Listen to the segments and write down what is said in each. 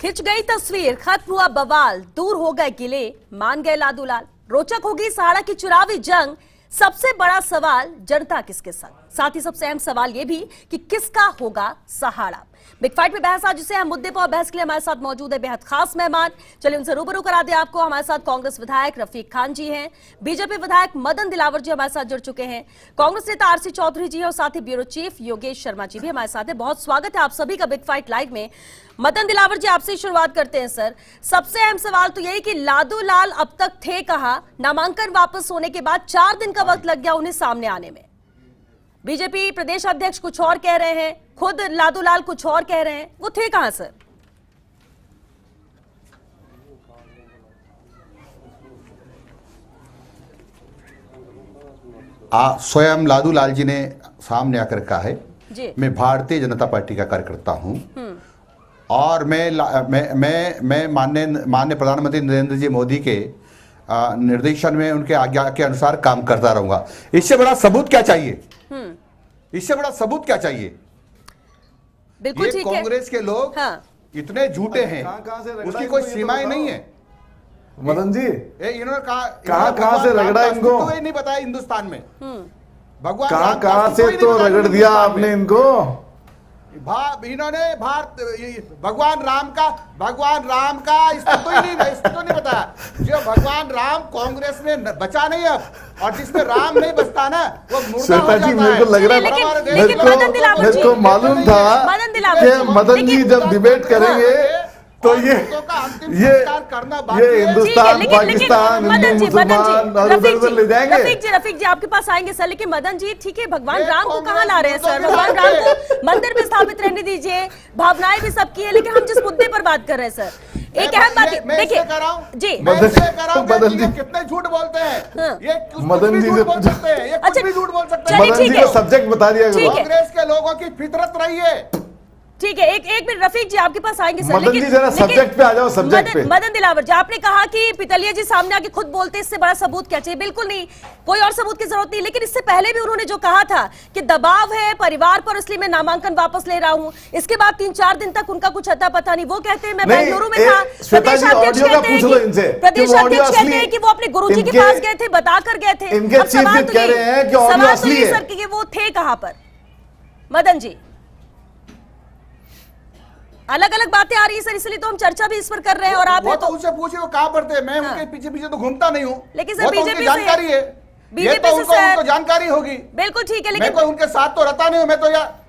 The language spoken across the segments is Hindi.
खिंच गई तस्वीर, खत्म हुआ बवाल, दूर हो गए गिले, मान गए लादूलाल। रोचक होगी सहाड़ा की चुनावी जंग। सबसे बड़ा सवाल जनता किसके संग, साथ ही सबसे अहम सवाल यह भी कि किसका होगा सहाड़ा। बिग फाइट में बहस आज जिसे हम मुद्दे पर बहस के लिए हमारे साथ मौजूद है बेहद खास मेहमान। चलिए उनसे रूबरू करा दे आपको। हमारे साथ कांग्रेस विधायक रफीक खान जी हैं, बीजेपी विधायक मदन दिलावर जी हमारे साथ जुड़ चुके हैं, कांग्रेस नेता आरसी चौधरी जी हैं और साथ ही ब्यूरो चीफ योगेश शर्मा जी भी हमारे साथ है। बहुत स्वागत है आप सभी का बिग फाइट लाइव में। मदन दिलावर जी, आपसे शुरुआत करते हैं सर। सबसे अहम सवाल तो यही कि लादूलाल अब तक थे कहां? नामांकन वापस होने के बाद 4 दिन का वक्त लग गया उन्हें सामने आने में। बीजेपी प्रदेश अध्यक्ष कुछ और कह रहे हैं, खुद लादूलाल कुछ और कह रहे हैं, वो थे कहां सर? स्वयं लादूलाल जी ने सामने आकर कहा है जी। मैं भारतीय जनता पार्टी का कार्यकर्ता हूं और मैं माननीय प्रधानमंत्री नरेंद्र जी मोदी के निर्देशन में उनके आज्ञा के अनुसार काम करता रहूंगा। इससे बड़ा सबूत क्या चाहिए? इससे बड़ा सबूत क्या चाहिए? बिल्कुल ये ठीक है। कांग्रेस के लोग इतने झूठे हैं, उसकी कोई सीमाएं नहीं है। मदन जी इन्होंने कहाँ से रगड़ा इनको? तो ये नहीं बताया हिंदुस्तान में भगवान कहाँ से तो रगड़ दिया आपने इनको? इन्होंने भगवान राम का इसको तो नहीं बताया। जो भगवान राम कांग्रेस में बचा नहीं अब, और जिसमें राम नहीं बचता ना वो मुर्दा हो जाता है। मेरे को लग रहा है, मेरे को मालूम था कि मदन जी जब डिबेट करेंगे तो ये हिंदुस्तान पाकिस्तान हिंदू मुसलमान और उधर उधर ले जाएंगे। रफीक जी आपके पास आएंगे सर, लेकिन मदन जी ठीक है, भगवान राम को कहाँ ला रहे हैं सर? भगवान राम को मंदिर में स्थापित रहने दीजिए, भावनाएं भी सबकी है, लेकिन हम जिस मुद्दे पर बात कर रहे हैं सर, एक अहम बात देखिए जी। मदन जी कितने झूठ बोलते हैं ये, मदन जी से बोल सकते हैं, ये कुछ भी झूठ बोल सकते हैं। मदन जी को सब्जेक्ट बता दिया करो। कांग्रेस के लोगों की फितरत रही है। ठीक है, एक मिनट रफीक जी आपके पास आएंगे सर, मदन जी जरा सब्जेक्ट पे आ जाओ, सब्जेक्ट पे। मदन दिलावर जी, आपने कहा कि पितलिया जी सामने आके खुद बोलते, इससे बड़ा सबूत क्या चाहिए? बिल्कुल नहीं, कोई और सबूत की जरूरत नहीं। लेकिन इससे पहले भी उन्होंने जो कहा था कि दबाव है परिवार पर, इसलिए मैं नामांकन वापस ले रहा हूं, इसके बाद 3-4 दिन तक उनका कुछ अता पता नहीं। वो कहते हैं मैं बेंगलुरु में था, प्रदेश अध्यक्ष कहते हैं कि वो अपने गुरुजी के पास गए थे, बताकर गए थे। सवाल तो ये सर कि वो थे कहां पर? मदन जी, अलग अलग बातें आ रही है सर, इसलिए तो हम चर्चा भी इस पर कर रहे हैं। और आप वो तो उनसे पूछे वो कहाँ पढ़ते हैं, मैं उनके पीछे तो घूमता नहीं हूँ। लेकिन सर बीजेपी जानकारी है, बीजेपी से उनको जानकारी होगी। बिल्कुल ठीक है, लेकिन मैं कोई उनके साथ तो रहता नहीं हूँ।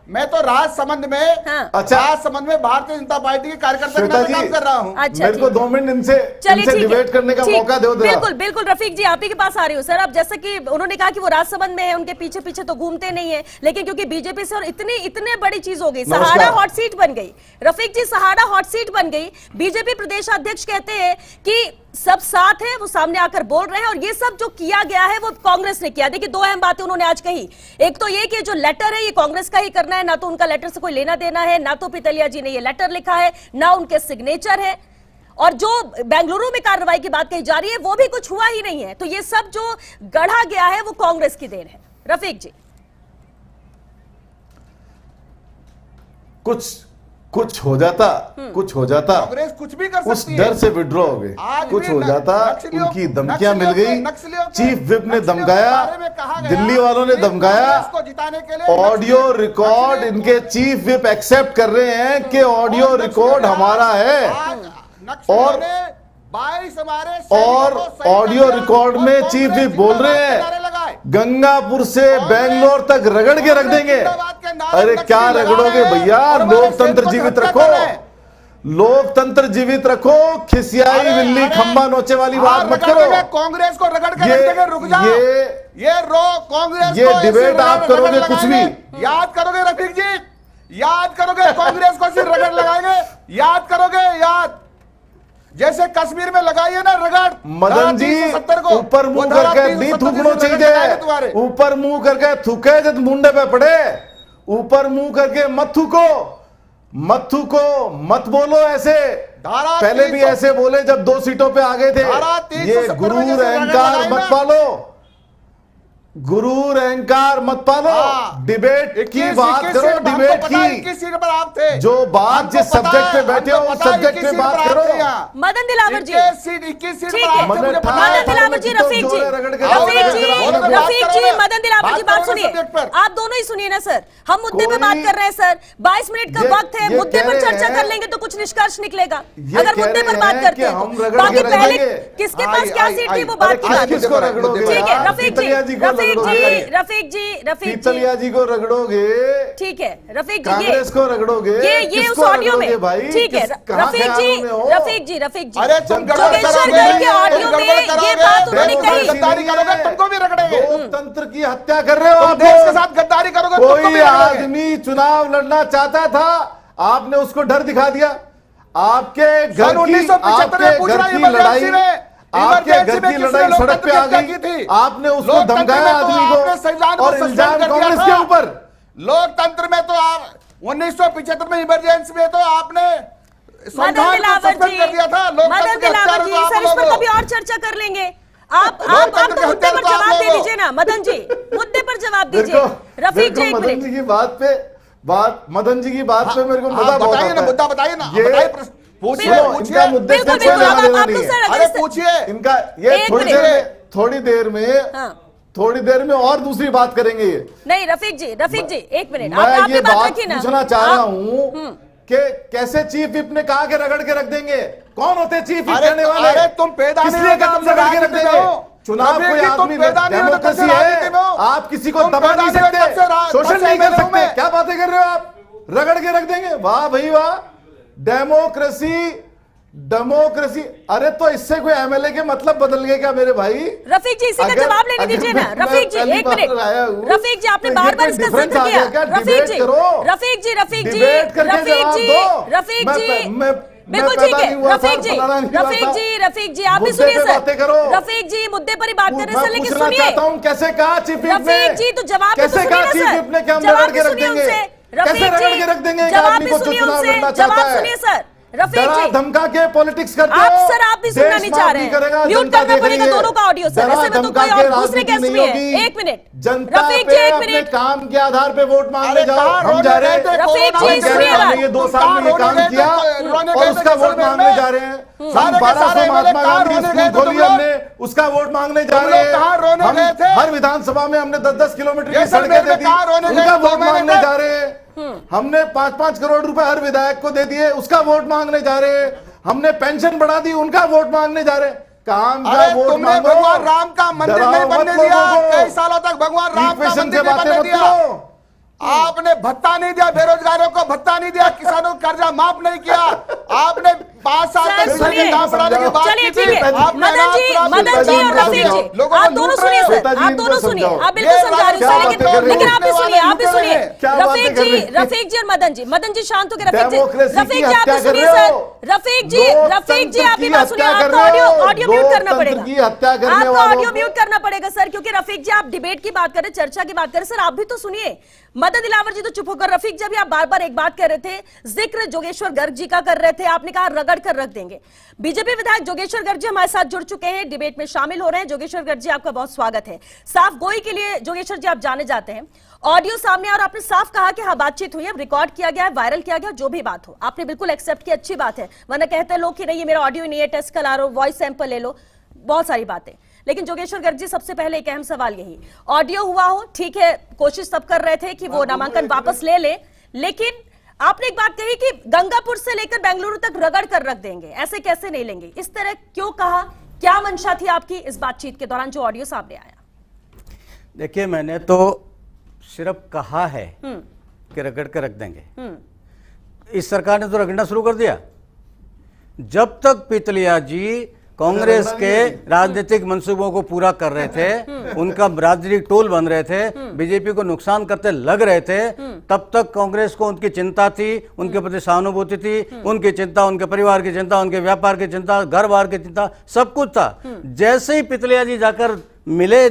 मैं तो राजसमंद में राजसमंद में भारतीय जनता पार्टी के कार्यकर्ता के नाम पे काम कर रहा हूँ। मेरे को 2 मिनट इनसे डिबेट करने का मौका दो। बिल्कुल रफीक जी आप ही के पास आ रही हूँ सर। अब जैसे कि उन्होंने कहा कि वो राजसमंद में है, उनके पीछे पीछे तो घूमते नहीं है, लेकिन क्योंकि बीजेपी से और इतने बड़ी चीज हो गई, सहाड़ा हॉट सीट बन गई। रफीक जी, सहाड़ा हॉट सीट बन गई। बीजेपी प्रदेश अध्यक्ष कहते हैं कि सब साथ है, वो सामने आकर बोल रहे हैं, और ये सब जो किया गया है वो कांग्रेस ने किया। देखिए 2 अहम बातें उन्होंने आज कही। एक तो ये कि जो लेटर है ये कांग्रेस का ही करना है, ना तो उनका लेटर से कोई लेना देना है, ना तो पितलिया जी ने ये लेटर लिखा है, ना उनके सिग्नेचर है। और जो बेंगलुरु में कार्रवाई की बात कही जा रही है वो भी कुछ हुआ ही नहीं है। तो ये सब जो गढ़ा गया है वो कांग्रेस की देन है। रफीक जी, कुछ हो जाता कांग्रेस कुछ भी कर उस सकती है। डर से विड्रॉ हो गए, कुछ हो जाता, उनकी धमकियां मिल गई, चीफ विप ने धमकाया, दिल्ली वालों ने धमकाया। ऑडियो रिकॉर्ड इनके चीफ विप एक्सेप्ट कर रहे हैं कि ऑडियो रिकॉर्ड हमारा है, और ऑडियो रिकॉर्ड में चीफ विप बोल रहे हैं गंगापुर से बेंगलोर तक रगड़ के रख देंगे। अरे क्या रगड़ोगे भैया? लोकतंत्र जीवित रखो, लोकतंत्र जीवित रखो। खिसियाई बिल्ली खंबा नोचे वाली बात मत करो। कांग्रेस को रगड़ के रख देंगे, रुक जाओ। कांग्रेस ये डिबेट आप करोगे कुछ भी। याद करोगे रफीक जी, याद करोगे कांग्रेस को सिर्फ रगड़ लगाएंगे, याद करोगे, याद जैसे कश्मीर में लगाई है ना रगड़। मदन जी ऊपर मुंह करके नहीं थूकना चाहिए, ऊपर मुंह करके थूके जब मुंडे पे पड़े, ऊपर मुंह करके मत थूको, मत बोलो ऐसे। पहले भी ऐसे बोले जब 2 सीटों पे आ गए थे। ये गुरूर अहंकार मत पालो। गुरूर अहंकार मत पालो, डिबेट की बात करो, डिबेट की 21 सीट पर आप थे। जो बात जिस सब्जेक्ट पे बैठे हो उस सब्जेक्ट पे बात करो। मदन दिलावर जी 21 सीट ठीक है, पर आप थे। मदन दिलावर जी, रफीक जी, रफीक जी, मदन दिलावर जी, बात सुनिए, आप दोनों ही सुनिए ना सर, हम मुद्दे पे बात कर रहे हैं सर, 22 मिनट का वक्त है, मुद्दे पर चर्चा कर लेंगे तो कुछ निष्कर्ष निकलेगा, अगर मुद्दे पर बात करते हैं तो। बाकी पहले किसके पास क्या सीट थी वो बात की बात है। ठीक है रफीक जी, पीतलिया जी को रगड़ोगे, ठीक है रफीक जी, कांग्रेस को रगड़ोगे, ये उस ऑडियो में, ठीक है रफीक जी, अरे तुम जोगेश्वर गर्ग के ऑडियो में ये बात उन्होंने कही। गद्दारी करोगे तुमको भी रगड़ेंगे। लोकतंत्र की हत्या कर रहे हो आप, देश के साथ गद्दारी करोगे तुमको भी कोई रगड़ेंगे। आदमी चुनाव लड़ना चाहता था, आपने उसको डर दिखा दिया। आपके घर की लड़ाई, आपके घर की लड़ाई सड़क पे आ गई, आपने उसको धमकाया आदमी को और इल्जाम कांग्रेस के ऊपर। लोकतंत्र में तो आप 1975 में इमरजेंसी में तो आपने मदन दिलावर जी, मदन दिलावर जी, सर इस पर कभी और चर्चा कर लेंगे। आप तो मुद्दे पर जवाब दे दीजिए ना मदन जी, मुद्दे पर जवाब दीजिए। रफीक जी, मदन जी की बात पे मदन जी की बात पे मेरे को मजा बहुत आता है। मुद्दा बताइए ना, पूछिए इनका मुद्दे से कोई लेना देना नहीं है। अरे पूछिए इनका ये थोड़ी देर में और दूसरी बात करेंगे ये। नहीं रफीक जी एक मिनट, मैं आप ये बात बात रखिए ना। पूछना चाह रहा हूँ कि कैसे चीफ विप ने कहा कि रगड़ के रख देंगे, कौन होते चीफ विप करने वाले? अरे तुम पैदा नहीं किसने काम रगड़ के रख देंगे? चुनाव कोई आदमी, डेमोक्रेसी है, आप किसी को दबा नहीं सकते, शोषण नहीं कर सकते। क्या बातें कर रहे हो आप? रगड़ के रख देंगे, वाह भाई वाह, डेमोक्रेसी। अरे तो इससे कोई एमएलए के मतलब बदल गए क्या मेरे भाई? रफीक जी इसी का जवाब लेने दीजिए ना। रफीक जी एक मिनट, रफीक जी आपने बार बार इसका जिक्र किया। रफीक जी बिल्कुल ठीक है। रफीक जी आप भी सुनिए सर। रफीक जी मुद्दे पर ही बात कर रहे हैं सर, लेकिन सुनिए कैसे कहा चीफ विप ने? रफीक जी तो जवाब तो सुनिए ना सर, जवाब भी सुनिए उनसे। रफीक जी जवाब भी सुनिए उनसे, जवाब सुनिए सर। रफीक जी धमका के पॉलिटिक्स करते हो। आप भी सुनना नहीं चाह रहे हैं, म्यूट करना पड़ेगा दोनों का ऑडियो सर, ऐसे में तो कोई और दूसरे केस में है। एक मिनट रफीक जी, एक मिनट, काम के आधार पे वोट मांगने जाओ, हम जा रहे हैं। रफीक जी सुनिए, ये 2 साल में ये काम किया और उसका वोट मांगने जा रहे हैं। 1200 महात्मा गांधी स्कूल खोली हमने, उसका वोट मांगने जा रहे हैं। हर विधानसभा में हमने 10-10 किलोमीटर की सड़कें दे दी, उनका वोट मांगने जा रहे हैं। हमने 5-5 करोड़ रुपए हर विधायक को दे दिए, उसका वोट मांगने जा रहे हैं। हमने पेंशन बढ़ा दी, उनका वोट मांगने जा रहे हैं। काम का वोट मांगो। भगवान राम का मंदिर नहीं बनने दिया, कई सालों तक भगवान राम का मंदिर नहीं बनने दिया। आपने भत्ता नहीं दिया, बेरोजगारों को भत्ता नहीं दिया, किसानों को कर्जा माफ नहीं किया। आपने 5 साल तक काम बढ़ाने की बात की थी। मदन जी और रफीक जी आप दोनों सुनिए सर, आप दोनों सुनिए, आप बिल्कुल समझा रहे हैं, लेकिन आप भी सुनिए, रफीक जी और मदन जी शांत होकर, रफीक जी आप भी सुनिए सर, रफीक जी आप भी बात सुनिए। आपको ऑडियो म्यूट करना पड़ेगा, आपको ऑडियो म्यूट करना पड़ेगा सर, क्योंकि रफीक जी आप डिबेट की बात कर रहे हैं, चर्चा की बात कर रहे हैं सर, आप भी तो सुनिए। मदन दिलावर जी तो चुप होकर, रफीक जी भी आप बार बार एक बात कर रहे थे, जिक्र जोगेश्वर गर्ग जी का कर रहे थे, आपने कहा रगड़ कर रख देंगे। बीजेपी विधायक जोगेश्वर गर्ग जी हमारे साथ जुड़ चुके हैं, डिबेट में शामिल हो रहे हैं। जोगेश्वर गर्ग जी आपका बहुत स्वागत है। साफ गोई के लिए जोगेश्वर जी आप जाने जाते हैं, ऑडियो सामने और आपने साफ कहा कि हाँ बातचीत हुई है, रिकॉर्ड किया गया है, वायरल किया गया, जो भी बात हो आपने बिल्कुल एक्सेप्ट की, अच्छी बात है। वरना कहते हैं लोग कि नहीं ये मेरा ऑडियो नहीं है, टेस्ट करा लो, वॉइस सैंपल ले लो, बहुत सारी बातें। लेकिन जोगेश्वर गर्ग जी सबसे पहले एक अहम सवाल यही, ऑडियो हुआ हो ठीक है, कोशिश सब कर रहे थे कि वो नामांकन वापस ले ले, लेकिन आपने एक बात कही कि गंगापुर से लेकर बेंगलुरु तक रगड़ कर रख देंगे, ऐसे कैसे नहीं लेंगे, इस तरह क्यों कहा, क्या मंशा थी आपकी इस बातचीत के दौरान जो ऑडियो सामने आया? देखिए मैंने तो सिर्फ कहा है कि रगड़ कर रख देंगे, इस सरकार ने तो रगड़ना शुरू कर दिया। जब तक पीतलिया जी कांग्रेस के राजनीतिक मंसूबों को पूरा कर रहे थे, उनका राजनीतिक टोल बन रहे थे, बीजेपी को नुकसान करते लग रहे थे, तब तक कांग्रेस को उनकी चिंता थी, उनके प्रति सहानुभूति थी, उनकी चिंता, उनके परिवार की चिंता, उनके व्यापार की चिंता, घर बार की चिंता, सब कुछ था। जैसे ही पितलिया जी जाकर मिले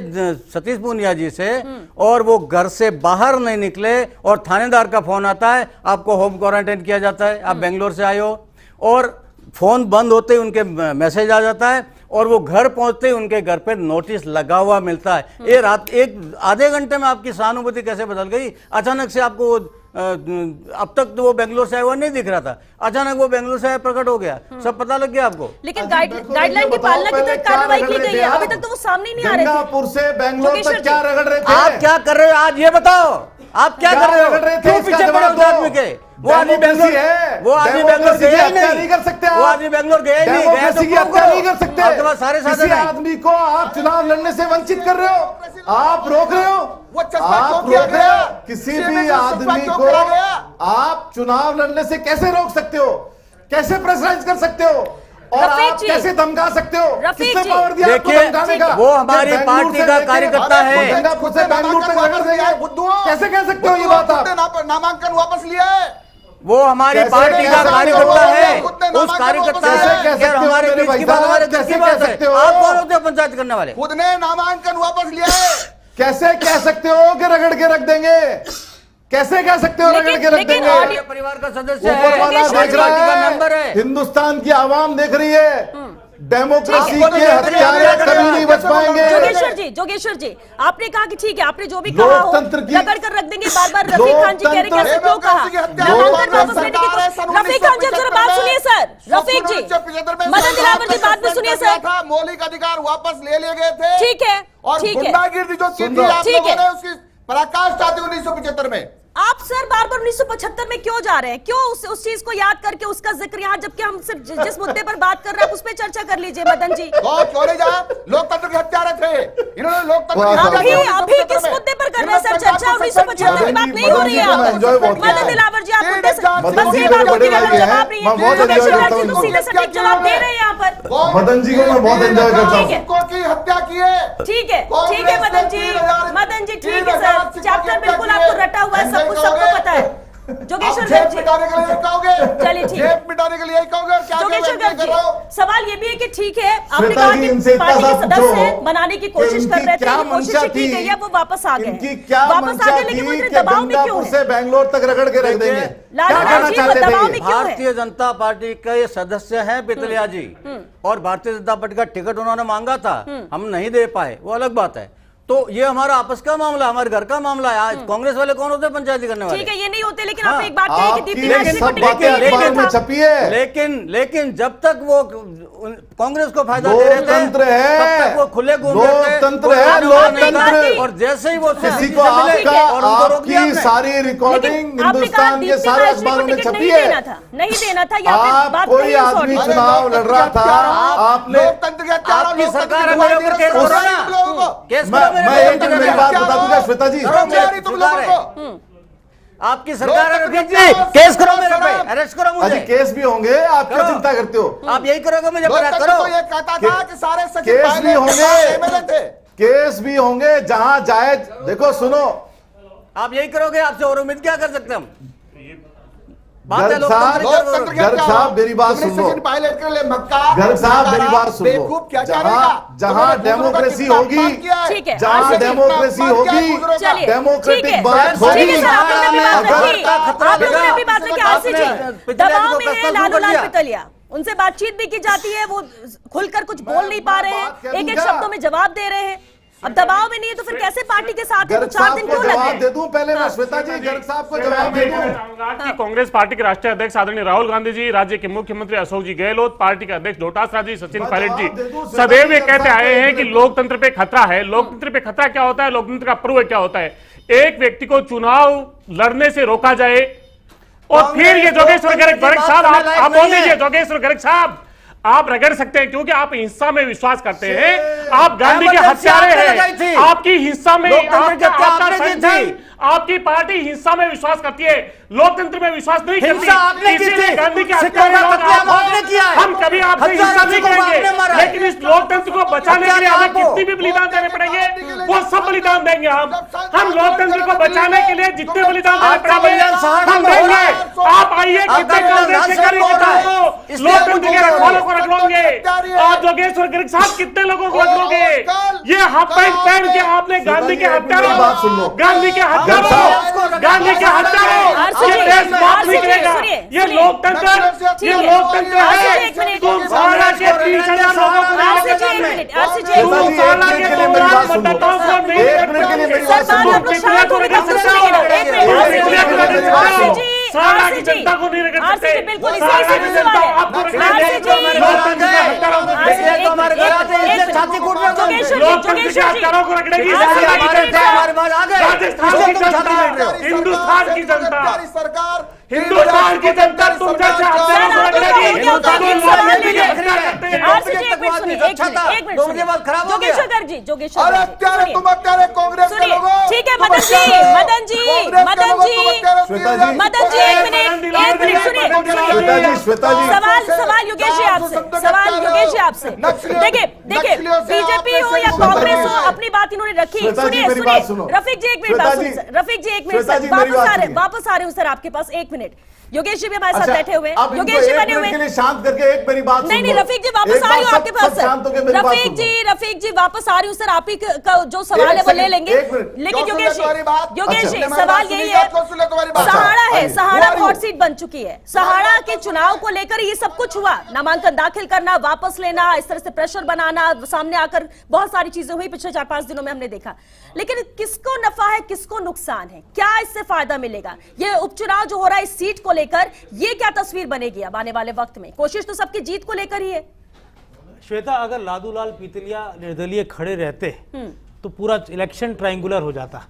सतीश पूनिया जी से और वो घर से बाहर नहीं निकले और थानेदार का फोन आता है, आपको होम क्वारंटाइन किया जाता है, आप बेंगलोर से आए हो, और फोन बंद होते ही उनके मैसेज आ जाता है और वो घर पहुंचते ही उनके घर पे नोटिस लगा हुआ मिलता है। ये रात एक आधे घंटे में आपकी सहानुभूति कैसे बदल गई? अचानक से आपको अब तक तो वो बेंगलोर से आया हुआ नहीं दिख रहा था, अचानक वो बेंगलोर से आया प्रकट हो गया, सब पता लग गया आपको। लेकिन गाइडलाइन की पालना की तहत कार्रवाई की गई है, अभी तक तो वो सामने नहीं आ रहे थे। गंगापुर से बेंगलोर जोगेश्वर तक क्या रगड़ रहे थे? आप क्या कर रहे हो आज ये बताओ, आप क्या कर रहे हो? क्यों पीछे पड़े उस आदमी के? वो आदमी बेंगलोर है, वो आदमी बेंगलोर गया ही नहीं कर सकते, वो आदमी बेंगलोर गया ही नहीं, डेमोक्रेसी की हत्या नहीं कर सकते। आपके पास सारे साधन किसी हैं। आदमी को आप चुनाव लड़ने से वंचित कर रहे हो, आप रोक रहे हो, वो चश्मा आप क्यों रोक किया रहे गया? हो। किसी सीएम भी में से आदमी चश्मा को क्यों किया गया? आप चुनाव लड़ने से कैसे रोक सकते हो? कैसे प्रेशराइज कर सकते हो? और रफीक आप जी, कैसे धमका सकते हो? रफीक किसने जी, पावर दिया आपको देखिए, धमकाने का? वो हमारी बेंगलुरु पार्टी से का लेके- कार्यकर्ता है। गंगापुर से बेंगलुरु तक रगड़ देंगे। कैसे कह सकते हो ये बात आप? नामांकन वापस लिया है। वो हमारी कैसे पार्टी का कैसे कार्यकर्ता है, खुद ने उस नामांकन कार्यकर्ता वापस कैसे है कह कि सकते हो हमारे मेरे बीच भाई की बात साहब? हमारे घर कैसे की कह बात है। सकते हो? आप कौन होते हो पंचायत करने वाले? खुद ने नामांकन वापस लिया है। कैसे कह सकते हो कि रगड़ के रख देंगे? कैसे कह सकते हो रगड़ के रख लेकिन देंगे? ऑडियो- परिवार का सदस्य ऊपर है, वाला जोगेश्वर देख जी रहा पार्टी का मेंबर है, है। हिंदुस्तान की आवाम देख रही है, डेमोक्रेसी आपको तो के हत्यारे कभी नहीं बच पाएंगे। जोगेश्वर जी आपने कहा कि ठीक है, आपने जो भी कहा हो लोकतंत्र की- रगड़ कर रख देंगे। बार बार रफीक खान जी कह रहे हैं, कैसे क्यों कहा? नामांकन वापस लेने की कोशिश। रफीक खान जी अब जरा बात सुनिए सर। रफीक जी, मदन दिलावर जी बात भी सुनिए सर। मौलिक अधिकार वापस ले लिए गए थे। ठीक है, और ठीक है, गुंडागिर्दी जो की सुन थी रहा- आप ठीक लोगों है। ने उसकी पराकाष्ठा थी 1975 में। आप सर बार बार 1975 में क्यों जा रहे हैं? क्यों उस चीज को याद करके उसका जिक्र यहाँ, जबकि हम सिर्फ जिस मुद्दे पर बात कर रहे हैं उस पर चर्चा कर लीजिए मदन जी। तो क्यों नहीं जा? लोकतंत्र के हत्यारे थे इन्होंने। लोकतंत्र की हत्या अभी की अभी किस मुद्दे पर कर रहे हैं सर चर्चा? 1975 की बात नहीं हो रही है यहाँ पर। मदन दिलावर जी आप मुद्दे से बस ये बात होती है, जवाब नहीं है। जोगेश्वर जी तो सीधे सटीक जवाब दे रहे हैं यहाँ पर। मदन जी को मैं बहुत एंजॉय करता हूँ। ठीक है। की हत्या की है। ठीक है मदन जी ठीक है सर। चैप्टर बिल्कुल आपको रटा हुआ है, सब कुछ सबको पता है। जोगेश्वर जेब जी मिटाने के लिए यही कहोगे? चलिए, ठीक है। जेब मिटाने के लिए यही कहोगे? और क्या जोगेश्वर क्या कर रहा हूं? जी सवाल ये भी है कि ठीक है, आपने श्वेता कहा जी, कि इनसे इतना पार्टी के सा सदस्य पूछो बनाने की कि कोशिश कर इनकी रहे थे, क्या ये कोशिश मंशा की गई है, वो वापस आ गए। इनकी क्या वापस आ मंशा गए, थी लेकिन वो कि इतने दबाव में क्यों गंगापुर है? से बेंगलोर तक रगड़ के रख देंगे? लालू क्या लाल कहना जी, चाहते वो दबाव थे? में क्यों है? भारतीय जनता पार्टी के सदस्य हैं पितलिया जी, और भारतीय जनता पार्टी का टिकट उन्होंने मांगा था, हम नहीं दे पाए, वो अलग बात है। तो ये हमारा आपस का मामला, हमारे घर का मामला है। आज कांग्रेस वाले कौन होते हैं पंचायती करने वाले? ठीक है, ये नहीं होते, लेकिन हाँ, आपने एक बात कही कि दीप्ति आपकी मासी को सब टिकट बातें नहीं अखबार देना में था। छपी है। लेकिन जब तक वो कांग्रेस को फायदा दे रहे थे, लोकतंत्र है, तब तक वो खुले घूम रहे थे, लोकतंत्र कोई है, आने वाला नहीं था। लोकतंत्र। और जैसे ही वो किसी CCTV को से मिले, आपका और उनको रोक दिया आपकी आपने। सारी रिकॉर्डिंग लेकिन आपने कहा हिंदुस्तान के दीप्ति सारे मासी को अखबारों में टिकट छपी नहीं है। देना था, नहीं देना था। यहाँ पे आप बात कोई कही है आदमी सॉरी। चुनाव लड़ रहा था, आपने लोकतंत्र के हत्यारा, आपकी लोकतंत्र सरकार की है, मेरे ऊपर दुआ केस दे रहे करो ना। तुम लोगों को। केस मैं करो मेरे एक ऊपर, दिन मेरी बात बता दूंगा श्वेता जी। शर्म नहीं आ रही तुम लोगों को? आपकी सरकार है रफीक जी, केस करो मेरे पे, अरेस्ट करो अजी मुझे। केस भी होंगे, आप क्या करो। चिंता करते हो? आप यही करोगे मुझे पता लोकतंत्र करो। तो ये कहता था कि सारे सचिव केस पायलट भी होंगे, MLA थे। केस भी होंगे जहां जायज। देखो सुनो, आप यही करोगे, आपसे और उम्मीद क्या कर सकते हम? बात है गर्ग लोकतंत्र साहब, की लोकतंत्र जरूरत। के गर्ग हत्यारा, साहब, मेरी बात तुमने सुन लो। सचिन पायलट के लिए मक्का, गर्ग साहब मेरी बात सुन लो। बेवकूफ क्या क्या जहां डेमोक्रेसी होगी, ठीक है, जहां आरसीपी डेमोक्रेसी होगी, चलिए, ठीक डेमोक्रेटिक है, बात ठीक होगी। है सर, आपने भी बात अगर- रखी, आप लोगों ने भी बात रखी। आरसी जी आपने दबाव में है पितलिया लालू जी लाल को पितलिया, उनसे बातचीत भी की जाती है, वो खुलकर कुछ बोल नहीं पा रहे बात हैं, कह एक एक दूंगा। शब्दों में जवाब दे रहे हैं। अब दबाव में नहीं है तो फिर कैसे पार्टी के साथ है? गर्ग तो 4 साहब दिन को क्यों लग जवाब गए? दे दूं पहले मैं श्वेता जी, गर्ग साहब को जवाब दे दूं। चाहूंगा कि कांग्रेस पार्टी के राष्ट्रीय अध्यक्ष आदरणीय राहुल गांधी जी, राज्य के मुख्यमंत्री अशोक जी गहलोत, पार्टी के अध्यक्ष डोटासरा जी, सचिन पायलट जी सदैव ये कहते आए हैं कि लोकतंत्र पे खतरा है। लोकतंत्र पे खतरा क्या होता है? लोकतंत्र का पर्व क्या होता है? एक व्यक्ति को चुनाव लड़ने से रोका जाए और फिर ये जोगेश्वर गर्ग साहब आप बोल दीजिए। जोगेश्वर गर्ग साहब आप रगड़ सकते हैं क्योंकि आप हिंसा में विश्वास करते हैं। आप गांधी के हत्यारे हैं। आपकी हिंसा में आपका संगठन, आपकी पार्टी हिंसा में विश्वास करती है, लोकतंत्र में विश्वास नहीं करती। इसीलिए गांधी के हत्यारे हम कभी आपसे हिंसा नहीं करेंगे, लेकिन इस लोकतंत्र को बचाने के लिए हमें कितनी भी बलिदान देने पड़ेंगे, वो सब बलिदान देंगे। हम लोकतंत्र को बचाने के लिए जितने बलिदान देने पड़ेंगे हम देंगे। आप आइए, कितने कांग्रेस के कार्यकर्ताओं को लोकतंत्र के रखवालों को रखवाओगे, और जोगेश्वर गर्ग साहब कितने लोगों को रखवाओगे? ये हाफ पैंट पहन के आपने गांधी के हत्यारों, गांधी के हत्यारों, गांधी के हत्यारों, ये देश माफ नहीं करेगा। ये लोकतंत्र है। तुम 12 के 30,000 लोगों को एक मिनट, आरसी जी, श्वेता जी, एक मिनट के लिए मेरी बात सुनो। एक मिनट के लिए मेरी बात सर, सुनो। आप लोग शांत होकर बात सुनिए ना। एक मिनट, आरसी जी, आरसी जी, आरसी जी, बिल्कुल इसी से सवाल है। आरसी जी, हिंदुस्तान की जनता, सरकार हिंदुस्तान की जनता तुम जैसे जोगेश्वर जी, जोगेश्वर अरे अत्यारे तुम अत्यारे कांग्रेस के लोगों, ठीक है मदन जी, मदन जी, मदन जी, श्वेता जी, मदन जी, एक मिनट सुनिए। श्वेता जी, श्वेता जी, सवाल योगेश जी आपसे, सवाल योगेश जी आपसे। देखिए बीजेपी हो या कांग्रेस हो, अपनी बात इन्होंने रखी। श्वेता जी, सुनिए मेरी बात सुनो। रफीक जी, एक मिनट बात सुनिए। रफीक जी, एक मिनट, श्वेता जी, मेरी बात सुनिए। वापस आ रहे हूँ सर आपके पास, एक मिनट। योगेश जी भी हमारे साथ अच्छा, बैठे हुए, अब इनको योगेश जी एक बने मिनट हुए। के लिए शांत करके एक मेरी बात नहीं सुन लो। रफीक जी वापस एक आ रही हूँ बात आपके पास सब शांत होकर मेरी बात सुन लो। रफीक जी वापस आ रही हूँ सर, आप ही का जो सवाल है वो ले लेंगे। एक मिनट। लेकिन जो योगेश सुन ले तुम्हारी बात। योगेश अच्छा। जी हमारी सवाल बात यही सुनी है, जाए तो सुन ले तुम्हारी बात। सहारा है, आइए। सहारा Who are hot you? Seat बन चुकी है। सहारा के चुनाव को लेकर ये सब कुछ हुआ, नामांकन दाखिल करना, वापस लेना, इस तरह से प्रेशर बनाना, सामने आकर बहुत सारी चीजें हुई पिछले 4-5 दिनों में हमने देखा। लेकिन किसको नफा है, किसको नुकसान है, क्या इससे फायदा मिलेगा? ये उपचुनाव जो हो रहा है इस सीट को लेकर, ये क्या तस्वीर बनेगी अब आने वाले वक्त में? कोशिश तो सबकी जीत को लेकर ही है। श्वेता, अगर लादूलाल पीतलिया निर्दलीय खड़े रहते तो पूरा इलेक्शन ट्रायंगुलर हो जाता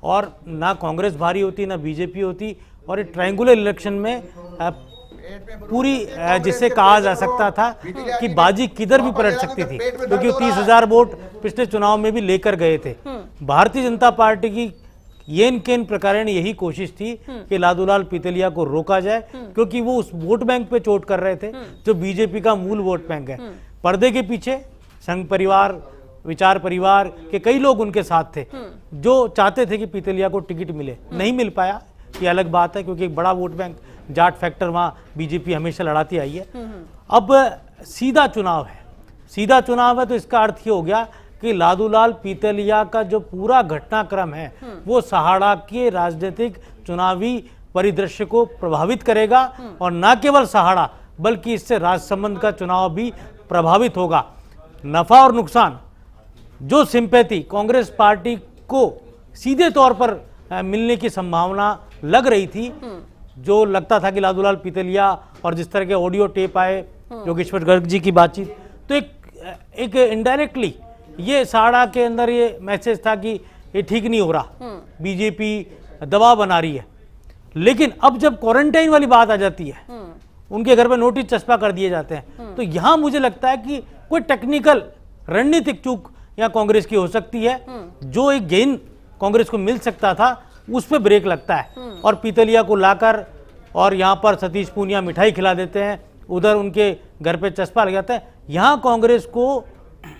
और ना कांग्रेस भारी होती ना बीजेपी होती, और एक ट्रायंगुलर इलेक्शन में पूरी जिसे कहा जा सकता था कि बाजी किधर भी पलट सकती थी, क्योंकि 30,000 वोट पिछले चुनाव में भी लेकर गए थे। भारतीय जनता पार्टी की येन केन प्रकारेण यही कोशिश थी कि लादूलाल पीतलिया को रोका जाए, क्योंकि वो उस वोट बैंक पे चोट कर रहे थे जो बीजेपी का मूल वोट बैंक है। पर्दे के पीछे संघ परिवार, विचार परिवार के कई लोग उनके साथ थे जो चाहते थे कि पीतलिया को टिकट मिले। नहीं मिल पाया, ये अलग बात है, क्योंकि एक बड़ा वोट बैंक, जाट फैक्टर वहां बीजेपी हमेशा लड़ाती आई है। अब सीधा चुनाव है, सीधा चुनाव है तो इसका अर्थ ये हो गया कि लादूलाल पीतलिया का जो पूरा घटनाक्रम है वो सहाड़ा के राजनीतिक चुनावी परिदृश्य को प्रभावित करेगा, और न केवल सहाड़ा बल्कि इससे राजसमंद का चुनाव भी प्रभावित होगा। नफा और नुकसान, जो सिंपैथी कांग्रेस पार्टी को सीधे तौर पर मिलने की संभावना लग रही थी, जो लगता था कि लादूलाल पीतलिया, और जिस तरह के ऑडियो टेप आए योगेश्वर गर्ग जी की बातचीत, तो एक इनडायरेक्टली ये सहाड़ा के अंदर ये मैसेज था कि ये ठीक नहीं हो रहा, बीजेपी दबाव बना रही है। लेकिन अब जब क्वारंटाइन वाली बात आ जाती है, उनके घर पे नोटिस चस्पा कर दिए जाते हैं, तो यहां मुझे लगता है कि कोई टेक्निकल रणनीतिक चूक या कांग्रेस की हो सकती है। जो एक गेन कांग्रेस को मिल सकता था उस पर ब्रेक लगता है, और पीतलिया को लाकर और यहाँ पर सतीश पूनिया मिठाई खिला देते हैं, उधर उनके घर पे चस्पा लग जाता है। यहाँ कांग्रेस को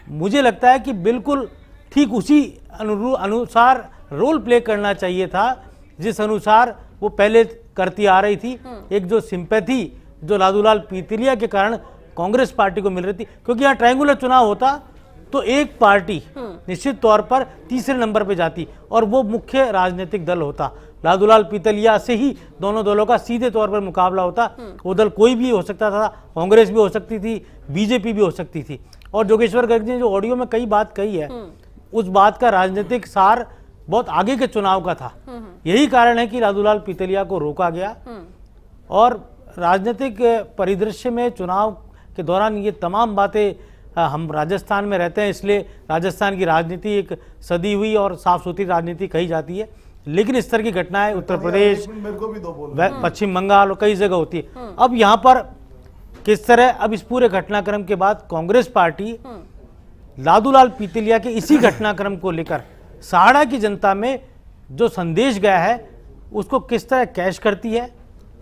मुझे लगता है कि बिल्कुल ठीक उसी अनुसार रोल प्ले करना चाहिए था जिस अनुसार वो पहले करती आ रही थी। एक जो सिंपैथी जो लादूलाल पीतलिया के कारण कांग्रेस पार्टी को मिल रही थी, क्योंकि यहाँ ट्रायंगुलर चुनाव होता तो एक पार्टी निश्चित तौर पर तीसरे नंबर पे जाती और वो मुख्य राजनीतिक दल होता। लादूलाल पीतलिया से ही दोनों दलों का सीधे तौर पर मुकाबला होता। वो दल कोई भी हो सकता था, कांग्रेस भी हो सकती थी, बीजेपी भी हो सकती थी। और जोगेश्वर गर्ग ने जो ऑडियो में कई बात कही है, उस बात का राजनीतिक सार बहुत आगे के चुनाव का था। यही कारण है कि लादूलाल पीतलिया को रोका गया, और राजनीतिक परिदृश्य में चुनाव के दौरान ये तमाम बातें, हम राजस्थान में रहते हैं इसलिए राजस्थान की राजनीति एक सदी हुई और साफ सुथरी राजनीति कही जाती है, लेकिन इस तरह की घटनाएं उत्तर प्रदेश, पश्चिम बंगाल और कई जगह होती है। अब यहाँ पर किस तरह, अब इस पूरे घटनाक्रम के बाद कांग्रेस पार्टी लादूलाल पीतलिया के इसी घटनाक्रम को लेकर सहाड़ा की जनता में जो संदेश गया है उसको किस तरह कैश करती है?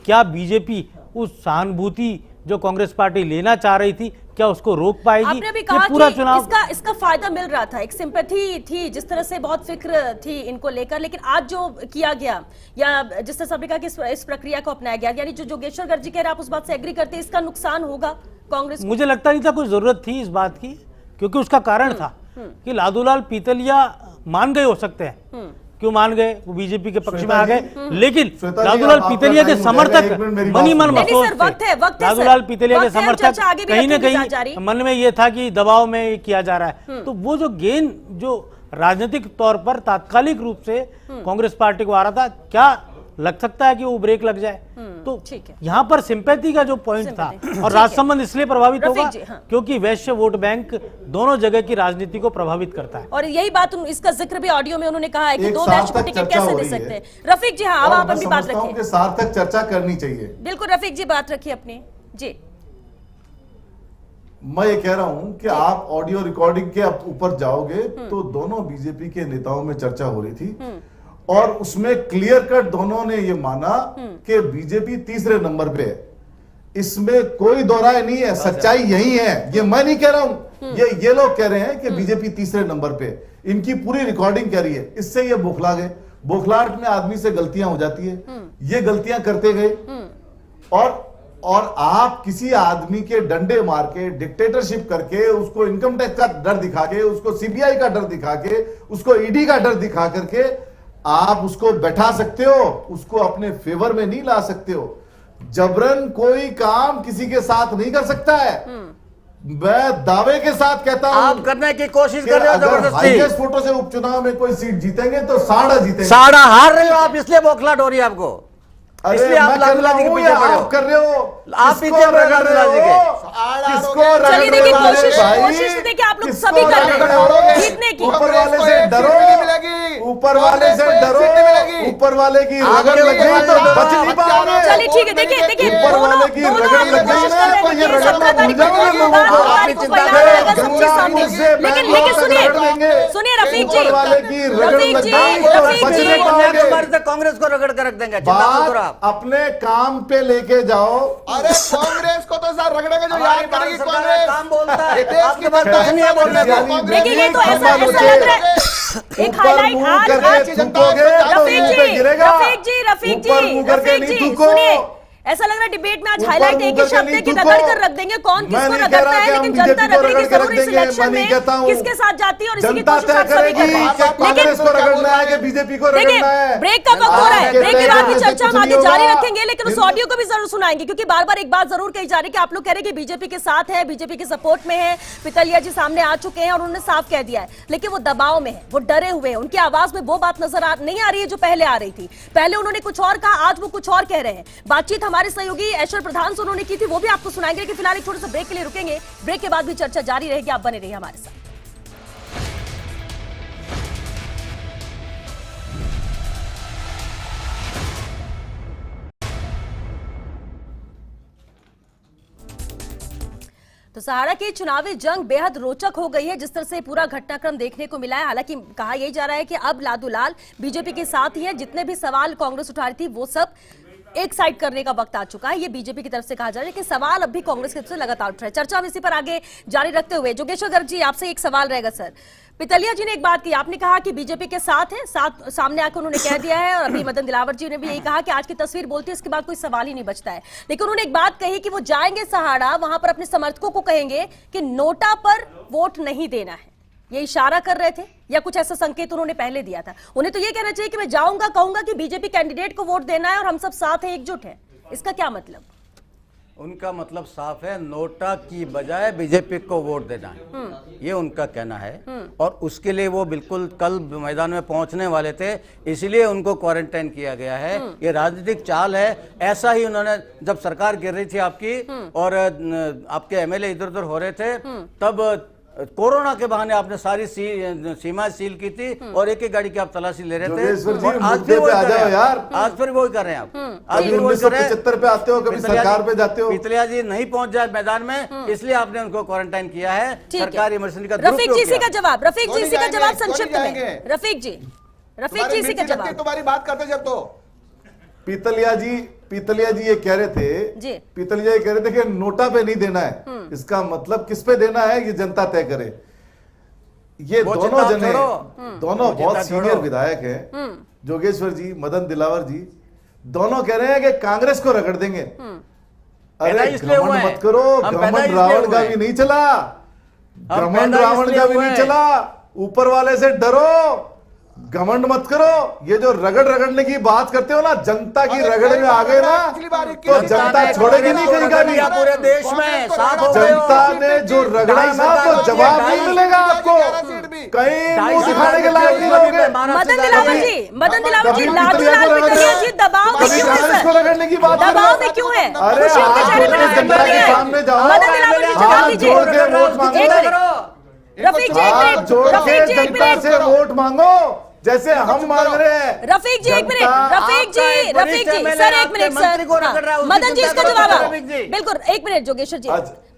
क्या बीजेपी उस सहानुभूति जो कांग्रेस पार्टी लेना चाह रही थी, क्या उसको रोक पाएगी? आपने भी कहा पूरा कि चुनाव इसका फायदा मिल रहा था, एक सिंपैथी थी, जिस तरह से बहुत फिक्र थी इनको लेकर, लेकिन आज जो किया गया या जिस तरह सबने कहा कि इस प्रक्रिया को अपनाया गया, यानी जो जोगेश्वर गर्ग जी कह रहे हैं, आप उस बात से एग्री करते हैं, इसका नुकसान होगा कांग्रेस को? मुझे लगता नहीं था कोई जरूरत थी इस बात की, क्योंकि उसका कारण था कि लादूलाल पीतलिया मान गए हो सकते हैं, क्यों मान गए, वो बीजेपी के पक्ष में आ गए। लेकिन श्वेता जी, लालूलाल आपका पितलिया के टाइम हो जाएगा, समर्थक एक मिनट मेरी मनी मन बात नहीं, महसूस सर, वक्त है, वक्त थे। है, सर। लालूलाल पितलिया के वक्त है, हम समर्थक चर्चा आगे भी कहीं न रखेंगे जारी। कहीं मन में ये था कि दबाव में ये किया जा रहा है। तो वो जो गेन जो राजनीतिक तौर पर तात्कालिक रूप से कांग्रेस पार्टी को आ रहा था, क्या लग सकता है कि वो ब्रेक लग जाए? तो ठीक है। यहाँ पर सिंपैथी का जो पॉइंट था, Sympathy, और ठीक है। राजसंबंध इसलिए प्रभावित रफीक होगा जी, हाँ। क्योंकि वैश्य वोट बैंक दोनों जगह की राजनीति को प्रभावित करता है। और यही बात इसका जिक्र भी ऑडियो में उन्होंने कहा है कि एक दो साल वैश्य को तक टिकट चर्चा कैसे हो दे रही सकते है। हैं। रफीक जी, हाँ, अब और आप मैं अपनी बात समझता हूं रखिए। कि सार्थक चर्चा करनी चाहिए। बिल्कुल रफीक जी, बात रखिए अपनी जी। मैं ये कह रहा हूं कि आप ऑडियो रिकॉर्डिंग के ऊपर जाओगे तो दोनों बीजेपी के नेताओं में चर्चा हो रही थी और उसमें क्लियर कट दोनों ने ये माना कि बीजेपी तीसरे नंबर पे है। इसमें कोई दो राय नहीं है, सच्चाई यही है। ये मैं नहीं कह रहा हूं, ये लोग कह रहे हैं कि बीजेपी तीसरे नंबर पे है। इनकी पूरी रिकॉर्डिंग कह रही है। इससे ये बौखला गए। बौखलाहट में आदमी से गलतियां हो जाती है, ये गलतियां करते गए। और आप किसी आदमी के डंडे मार के, डिक्टेटरशिप करके, उसको इनकम टैक्स का डर दिखा के, उसको सीबीआई का डर दिखा के, उसको ईडी का डर दिखा करके आप उसको बैठा सकते हो, उसको अपने फेवर में नहीं ला सकते हो। जबरन कोई काम किसी के साथ नहीं कर सकता है। मैं दावे के साथ कहता हूं, आप करने की कोशिश कि कर रहे हो अगर जबरदस्ती। हाईएस्ट वोटों से उपचुनाव में कोई सीट जीतेंगे तो साड़ा जीतेंगे। साड़ा हार रहे हो आप, इसलिए बौखलाहट हो रही है आपको। अरे इसलिए आप मैं कर लालूलाल रहा जी के हूं पीछे या पड़े हो। आप कर रहे हो? आप किसको पीछे पड़े हो रगड़ रहे लालूलाल जी हो? के। किसको चलिए रगड़ देखिए, रहे हो भाई? कोशिश देखिए आप लोग किसको सभी कर रहे रगड़ रहे हैं हो? जीतने की। ऊपर वाले से डरो, ऊपर वाले से डरो, ऊपर वाले की रगड़ लग गई तो बच नहीं पाओगे। चलिए ठीक है, देखिए ऊपर वाले की रगड़ लग गई ना तो ये रगड़ना भूल जाओगे लोगों को। अपनी चिंता करें। लेकिन सुनिए रफीक जी, ऊपर वाले की रगड़ रफीक लग जी, गई तो रफीक बच जी, नहीं पाओगे। कन्याकुमारी से कांग्रेस को रगड़ कर रख देंगे, चिंता मत करो बात आप। अपने काम पे लेके जाओ। अरे कांग्रेस को तो सर रगड़ेंगे जो हमारी याद करेगी सरकार कांग्रेस। काम बोलता है, ये देश आपके की पास जनता कुछ नहीं है बोलने को। कांग्रेस देखिए ये तो ऐसा खंबा ऐसा नोचे। लग रहा है एक ऊपर हाईलाइट मुंह आज करके थूकोगे तो रफीक मुंह जी, पे गिरेगा। रफीक ऊपर जी, मुंह करके रफीक नहीं जी, थूको। सुनिए, ऐसा लग रहा है डिबेट में आज ऊपर हाईलाइट मुंह एक ही करके शब्द है नहीं कि थूको। रगड़ कर रख देंगे। कौन मैं किसको नहीं कह रगड़ता रहा है, कि हम लेकिन बीजेपी जनता को रगड़ेगी रगड़ जरूर इस देंगे। इलेक्शन मैं नहीं में कहता हूं। किसके साथ जाती है और इसी की जनता कोशिश तय आप सभी करेगी कर रहे हैं। कि कांग्रेस को रगड़ना है कि बीजेपी को देखिए रगड़ना है। ब्रेक का वक्त हो रहा है, आपके ब्रेक के बाद भी तय चर्चा हम कुछ आगे नहीं जारी होगा। रखेंगे, लेकिन उस ऑडियो को भी जरूर सुनाएंगे क्योंकि बार बार एक बात जरूर कही जा रही है कि आप लोग कह रहे हैं कि बीजेपी के साथ है, बीजेपी के सपोर्ट में है। पितलिया जी सामने आ चुके हैं और उन्होंने साफ कह दिया है, लेकिन वो दबाव में है, वो डरे हुए हैं। उनकी आवाज में वो बात नजर नहीं आ रही है जो पहले आ रही थी। पहले उन्होंने कुछ और कहा, आज वो कुछ और कह रहे हैं। बातचीत हमारे सहयोगी ऐश्वर्य प्रधान से उन्होंने की थी, वो भी आपको सुनाएंगे। लेकिन फिलहाल एक छोटे से ब्रेक के लिए रुकेंगे, ब्रेक के बाद भी चर्चा जारी रहेगी। आप बने रहिए हमारे साथ। तो सहारा की चुनावी जंग बेहद रोचक हो गई है। जिस तरह से पूरा घटनाक्रम देखने को मिला है, हालांकि कहा यही जा रहा है कि अब लालूलाल बीजेपी के साथ ही है। जितने भी सवाल कांग्रेस उठा रही थी वो सब एक साइड करने का वक्त आ चुका है, ये बीजेपी की तरफ से कहा जा रहा है। लेकिन सवाल अब भी कांग्रेस की तरफ से लगातार उठ रहा है। चर्चा हम इसी पर आगे जारी रखते हुए जोगेश्वर गर्ग जी, आपसे एक सवाल रहेगा सर। पितलिया जी ने एक बात की, आपने कहा कि बीजेपी के साथ है, साथ सामने आकर उन्होंने कह दिया है, और अभी मदन दिलावर जी ने भी यही कहा कि आज की तस्वीर बोलती है, इसके बाद कोई सवाल ही नहीं बचता है। लेकिन उन्होंने एक बात कही कि वो जाएंगे सहारा, वहां पर अपने समर्थकों को कहेंगे कि नोटा पर वोट नहीं देना है। ये इशारा कर रहे थे या कुछ ऐसा संकेत उन्होंने पहले दिया था? उन्हें तो ये कहना चाहिए कि मैं जाऊंगा, कहूंगा कि बीजेपी कैंडिडेट को वोट देना है और हम सब साथ हैं, एकजुट हैं। इसका क्या मतलब? उनका मतलब साफ है, नोटा की बजाय बीजेपी को वोट देना है, ये उनका कहना है। और उसके लिए वो बिल्कुल कल मैदान में पहुंचने वाले थे, इसलिए उनको क्वारंटाइन किया गया है। ये राजनीतिक चाल है। ऐसा ही उन्होंने, जब सरकार गिर रही थी आपकी और आपके एमएलए इधर उधर हो रहे थे, तब कोरोना के बहाने आपने सारी सीमा सील की थी और एक एक गाड़ी की आप तलाशी ले रहे थे। जोगेश्वर जी, और आज मुद्दे फिर पे वही आ कर जाओ रहे हैं यार। आज फिर वही कर रहे हैं आप। आज कभी फिर वही कर रहे हैं। 1975 पे आते हो, कभी सरकार पे जाते हो। पितलिया जी नहीं पहुंच जाए मैदान में, इसलिए आपने उनको क्वारंटाइन किया है। ठीक है। सरकारी इमरजेंसी का रफीक दुरुपयोग जी इसी किया। का जवाब, रफीक जी इसी का जवाब क्यों नहीं संक्षिप्त में। जाएंगे? रफीक जी इसी का जवाब। तुम्हारी बात करते जब तो पितलिया जी ये कह रहे थे, जी। पितलिया ये कह रहे थे कि नोटा पे नहीं देना है। इसका मतलब किस पे देना है ये जनता तय करे। ये वो दोनों चिंता जने, छोड़ो। दोनों वो बहुत चिंता सीनियर छोड़ो। विधायक हैं, जोगेश्वर जी, मदन दिलावर जी, दोनों कह रहे हैं कि कांग्रेस को रगड़ देंगे। पैदा अरे इसलिए हुए घमंड हैं। मत करो, हम पैदा घमंड इसलिए रावण हुए का हैं। भी नहीं चला, हम घमंड पैदा रावण इसलिए का भी हुए नहीं हैं। चला। ऊपर वाले से डरो, घमंड मत करो। ये जो रगड़ रगड़ने की बात करते हो ना, जनता की रगड़ में आ गए ना तो जनता छोड़ेगी नहीं कहीं का भी। पूरे देश में साफ हो गए। जनता ने जो रगड़ा ना तो जवाब नहीं मिलेगा आपको, कहीं मुंह दिखाने के लायक नहीं रहोगे। मदन दिलावर जी, लालूलाल पितलिया जी दबाव में कभी क्यों है कांग्रेस को सर? रगड़ने की बात दबाव में क्यों है? अरे खुशी उनके चेहरे पे नजर जनता नहीं के है। सामने जाओ, मदन दिलावर जी जवाब हाथ दीजिए। जोड़ के वोट मांगो, एक मिनट। रफीक जी एक हाथ मिनट, जोड़ के रफीक जी एक जनता मिनट, से वोट मांगो जैसे हम मांग रहे हैं। रफीक जी एक मिनट, रफीक जी सर एक मिनट सर, हाँ, मदन जी इसका जवाब आओ बिल्कुल, एक मिनट जोगेश्वर जी,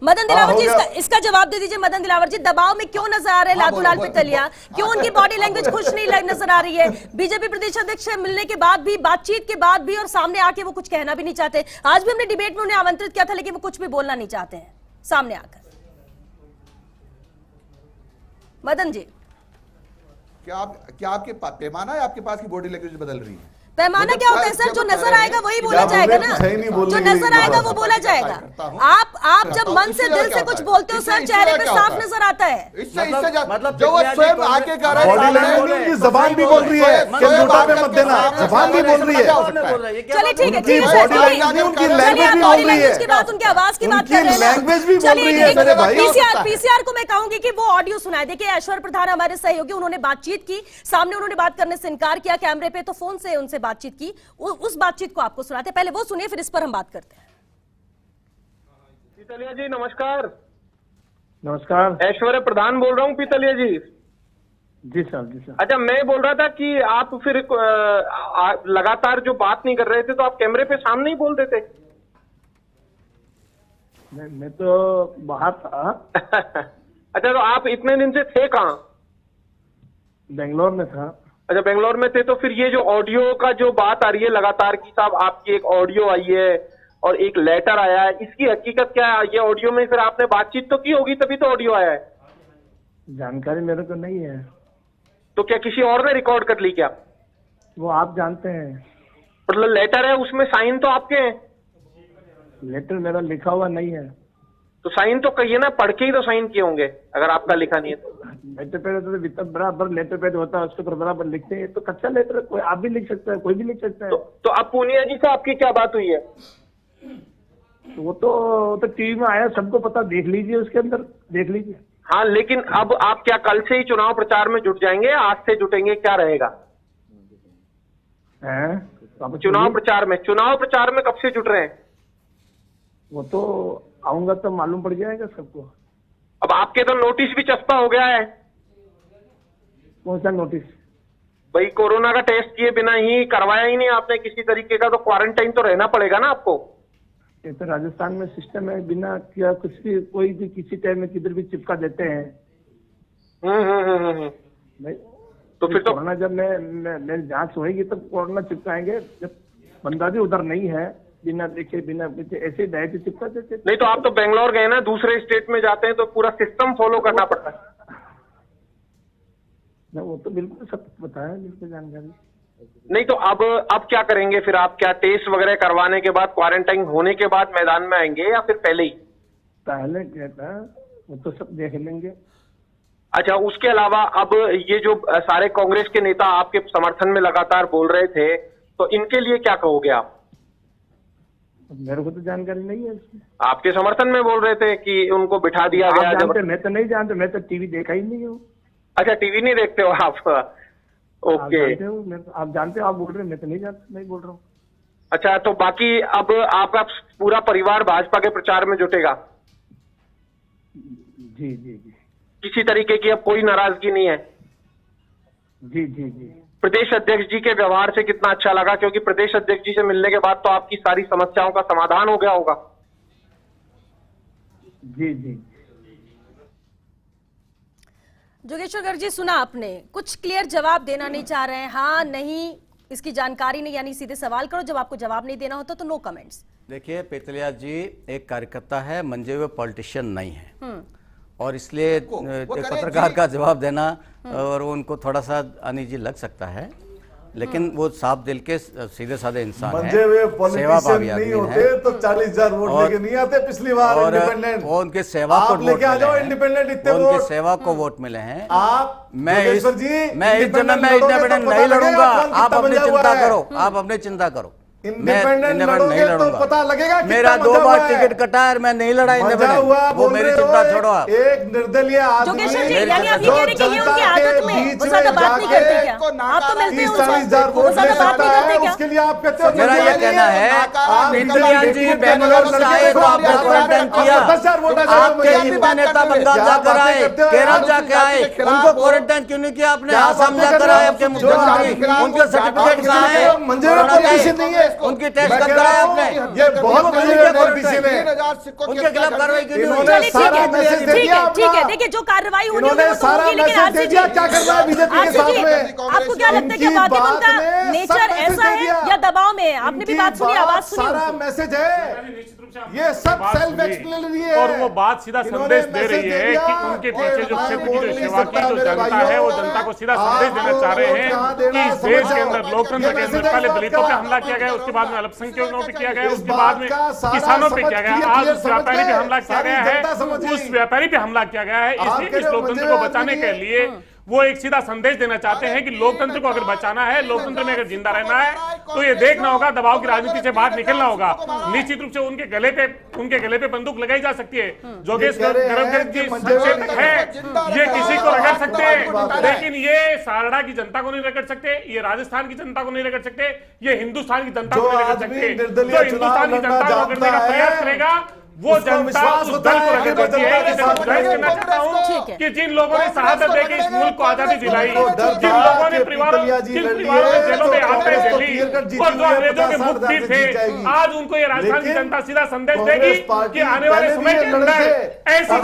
मदन दिलावर जी इसका जवाब दे दीजिए। मदन दिलावर जी दबाव में क्यों नजर आ रहे हैं लालूलाल पितलिया? क्यों उनकी बॉडी लैंग्वेज खुश नहीं नजर आ रही है? बीजेपी प्रदेश अध्यक्ष से मिलने के बाद भी, बातचीत के बाद भी, और सामने आके वो कुछ कहना भी नहीं चाहते। आज भी हमने डिबेट में उन्हें आमंत्रित किया था लेकिन वो कुछ भी बोलना नहीं चाहते हैं सामने आकर। मदन जी, क्या आपके पैमाना है, आपके पास की बॉडी लैंग्वेज बदल रही है? पैमाना क्या होता है सर? जो नजर आएगा वही बोला जाएगा ना, जो नजर आएगा वो बोला जाएगा। आप जब मन से दिल से कुछ बोलते हो सर, चेहरे पे साफ नजर आता है। मतलब जो वो स्वयं आके कह रहे बॉडी लैंग्वेज की जबान भी बोल रही है कि नोटा पे मत देना, जबान भी बोल रही है। चलिए ठीक है, उनकी बॉडी लैंग्वेज नहीं, उनकी लैंग्वेज भी बोल रही है। की बात, उनकी आवाज की बात उनकी कर रहे हैं ना। लैंग्वेज भी बोल रही है मेरे भाई। पीसीआर को मैं कहूंगी कि वो ऑडियो सुनाए। देखिए ऐश्वर्य प्रधान हमारे सहयोगी, उन्होंने बातचीत की, सामने उन्होंने बात करने से इनकार किया कैमरे पे, तो फोन से उनसे बातचीत की, उस बातचीत को आपको सुनाते हैं। पहले वो सुनिए, फिर इस पर हम बात करते हैं। पीतलिया जी नमस्कार। नमस्कार। ऐश्वर्य प्रधान बोल रहा हूँ पीतलिया जी। जी सर, जी सर। अच्छा, मैं बोल रहा था कि आप फिर लगातार जो बात नहीं कर रहे थे तो आप कैमरे पे सामने ही बोल देते। मैं तो बाहर था। अच्छा, तो आप इतने दिन से थे कहाँ? बेंगलोर में था। अच्छा, बेंगलोर में थे। तो फिर ये जो ऑडियो का जो बात आ रही है लगातार की साहब, आपकी एक ऑडियो आई है और एक लेटर आया है, इसकी हकीकत क्या है? ये ऑडियो में फिर आपने बातचीत तो की होगी तभी तो ऑडियो आया है। जानकारी मेरे को नहीं है। तो क्या किसी और ने रिकॉर्ड कर ली क्या? वो आप जानते हैं। मतलब लेटर है, उसमें साइन तो आपके हैं। लेटर मेरा लिखा हुआ नहीं है। तो साइन तो कहिए ना, पढ़ के ही तो साइन किए होंगे अगर आपका लिखा नहीं है तो। लेटर पैड तो बराबर लेटर पैड होता है, उसके ऊपर बराबर लिखते हैं। तो कच्चा लेटर कोई आप भी लिख सकता है, कोई भी लिख सकता है। तो अब पूनिया जी से आपकी क्या बात हुई है? तो वो तो टीवी में आया, सबको पता, देख लीजिए, उसके अंदर देख लीजिए। हाँ, लेकिन अब आप क्या कल से ही चुनाव प्रचार में जुट जाएंगे, आज से जुटेंगे, क्या रहेगा? चुनाव प्रचार में कब से जुट रहे हैं? वो तो आऊंगा तो मालूम पड़ जाएगा सबको। अब आपके तो नोटिस भी चस्पा हो गया है। कौन सा नोटिस? भाई, कोरोना का टेस्ट किए बिना ही करवाया ही नहीं आपने किसी तरीके का, तो क्वारंटाइन तो रहना पड़ेगा ना आपको। ये तो राजस्थान में सिस्टम है, बिना क्या कुछ भी कोई भी किसी टाइम में किधर भी चिपका देते हैं। नहीं तो फिर तो कोरोना जब मेरी जांच होगी तब कोरोना चिपकाएंगे। जब बंदा भी उधर नहीं है, बिना देखे बिना ऐसे डायरेक्ट चिपका देते। नहीं तो आप तो बेंगलोर गए ना, दूसरे स्टेट में जाते हैं तो पूरा सिस्टम फॉलो करना पड़ता है। वो तो बिल्कुल सब बताया, बिल्कुल जानकारी। नहीं तो अब क्या करेंगे फिर आप? क्या टेस्ट वगैरह करवाने के बाद, क्वारंटाइन होने के बाद मैदान में आएंगे या फिर पहले ही? पहले क्या था वो तो सब देख लेंगे। अच्छा, उसके अलावा अब ये जो सारे कांग्रेस के नेता आपके समर्थन में लगातार बोल रहे थे, तो इनके लिए क्या कहोगे आप? मेरे को तो जानकारी नहीं है इसमें। आपके समर्थन में बोल रहे थे कि उनको बिठा दिया गया। मैं तो नहीं जानता, मैं तो टीवी देखा ही नहीं हूँ। अच्छा, टीवी नहीं देखते हो आप? ओके, आप जानते हो, आप बोल रहे हैं, मैं तो नहीं जानता, नहीं बोल रहा हूँ। अच्छा, तो बाकी अब आपका पूरा परिवार भाजपा के प्रचार में जुटेगा? जी जी जी। किसी तरीके की अब कोई नाराजगी नहीं है? जी जी जी। प्रदेश अध्यक्ष जी के व्यवहार से कितना अच्छा लगा, क्योंकि प्रदेश अध्यक्ष जी से मिलने के बाद तो आपकी सारी समस्याओं का समाधान हो गया होगा। जी जी। जोगेश्वर गर्ग जी, सुना आपने, कुछ क्लियर जवाब देना नहीं चाह रहे हैं, हाँ नहीं, इसकी जानकारी नहीं, यानी सीधे सवाल करो, जब आपको जवाब नहीं देना होता तो नो कमेंट्स। देखिए पितलिया जी एक कार्यकर्ता है, मंजे हुए पॉलिटिशियन नहीं है, और इसलिए एक पत्रकार का जवाब देना और उनको थोड़ा सा अनिजी लग सकता है। लेकिन वो साफ दिल के सीधे साधे इंसान मंजे हुए है, सेवा पॉलिटिशियन भावी नहीं आदमी होते है तो 40,000 वोट और- लेके नहीं आते पिछली बार और इंडिपेंडेंट। वो उनके सेवा को आप वोट लेके आ मिले जाओ हैं। इंडिपेंडेंट इतने वो उनके वोट। सेवा को वोट मिले हैं। आप मैं इस योगेश्वर जी इंडिपेंडेंट लड़ोगे तो नहीं पता लड़ूंगा। लगेगा कौन आप कितना अपनी बंधा हुआ चिंता है। करो, आप अपनी चिंता करो। मैं इंडिपेंडेंट इंडिपेंडेंट लड़ोगे नहीं तो लड़ूंगा। पता लगेगा कितना मेरा 2 बंधा बार हुआ है। टिकट कटा है, मैं नहीं लड़ा मजा इंडिपेंडेंट। हुआ वो बोल मेरी रहे चिंता हो, छोड़ो आप। एक निर्दलीय आदमी जोगेश्वर जी, मेरी यानी आप ये जो कह रहे हैं कि ये उनकी आदत में वो ज्यादा बात नहीं करते क्या? आप तो मिलते हैं 30-40,000 उनसे, वो वोट ले ज्यादा बात सकता नहीं है, करते क्या? उसके लिए आप कहते हो मेरा ये कहना है, पितलियान जी बेंगलोर से आए तो आपने क्वारंटाइन किया। 10,000 वोट आ जाएगा आपके मुझे। इतने नेता बंगाल क्या जाकर बातें आए, करते हो केरल यार? जाके आए, उनको क्वारंटाइन क्यों नहीं किया आपने? क्या आसाम बातें जाकर कर रहे आए हो? आपके जो आपके मुख्यमंत्री, खिलाफ उनके सर्टिफिकेट कहाँ आपके हैं? मंजे में कोरोना पॉलिटिशियन नहीं है। उनकी टेस्ट मैं कब कह कराया रहा हूं, आपने? ये बहुत उनके मंजे लिए में पॉलिटिशियन है। उनके खिलाफ कार्रवाई क्यों नहीं हुई? इन्होंने चलिए सारा ठीक मैसेज है, दे ठीक दिया है, ठीक है। अपना। देखिए जो कार्रवाई होनी होगी इन्होंने वो तो सारा होगी, लेकिन मैसेज आरसी दे दिया, जी, क्या करना है बीजेपी के आरसी साथ जी, में। आपको क्या लगता है कि इनकी वाकई में बात उनका में नेचर सब मैसेज ऐसा दे है दिया। या दबाव में है? आपने भी इनकी बात सुनी, आवाज सुनी सारा उनकी? मैसेज है, निश्चित रूप से आपने ये सब बात सेल्फ सुनी। एक्सप्लेनरी है। और वो बात सीधा इन्होंने संदेश दे मैसेज रही दे है दिया कि उनके और पीछे जो मैं क्षेत्र बोल की जो नहीं सेवा की सकता जो मेरे जनता है वो भाइयों। जनता को सीधा संदेश देना चाह रहे हैं कि इस देश के अंदर लोकतंत्र के अंदर पहले दलितों पे हमला किया गया, उसके बाद में अल्पसंख्यकों पे किया गया, उसके बाद में किसानों पे किया गया, आज उस व्यापारी पे हमला किया गया है, उस व्यापारी पे हमला किया गया है। इसलिए इस लोकतंत्र को बचाने के लिए वो एक सीधा संदेश देना चाहते हैं कि लोकतंत्र को अगर बचाना है, लोकतंत्र में अगर जिंदा रहना है तो ये देखना होगा, दबाव की राजनीति से बाहर निकलना होगा। निश्चित रूप से उनके गले पे बंदूक लगाई जा सकती है। जोगेश गरबकर की संक्षेप है, ये किसी को रगड़ सकते हैं, लेकिन ये सारड़ा की जनता को नहीं रगड़ सकते, ये राजस्थान की जनता को नहीं रगड़ सकते, ये हिंदुस्तान की जनता को नहीं रगड़ सकते। जो हिंदुस्तान की जनता को रगड़ने का प्रयास करेगा वो जनता उस दल को रगड़ देती है। जिसे मैं गुजारिश करना चाहता हूं कि जिन लोगों ने शहादत देके इस मुल्क को आजादी दिलाई, जिन लोगों ने जिन परिवारों ने जेलों में आते दिल्ली और जो अंग्रेजों के मुक्ति थे, आज उनको ये राजस्थान की जनता सीधा संदेश देगी कि आने वाले समय के अंदर ऐसी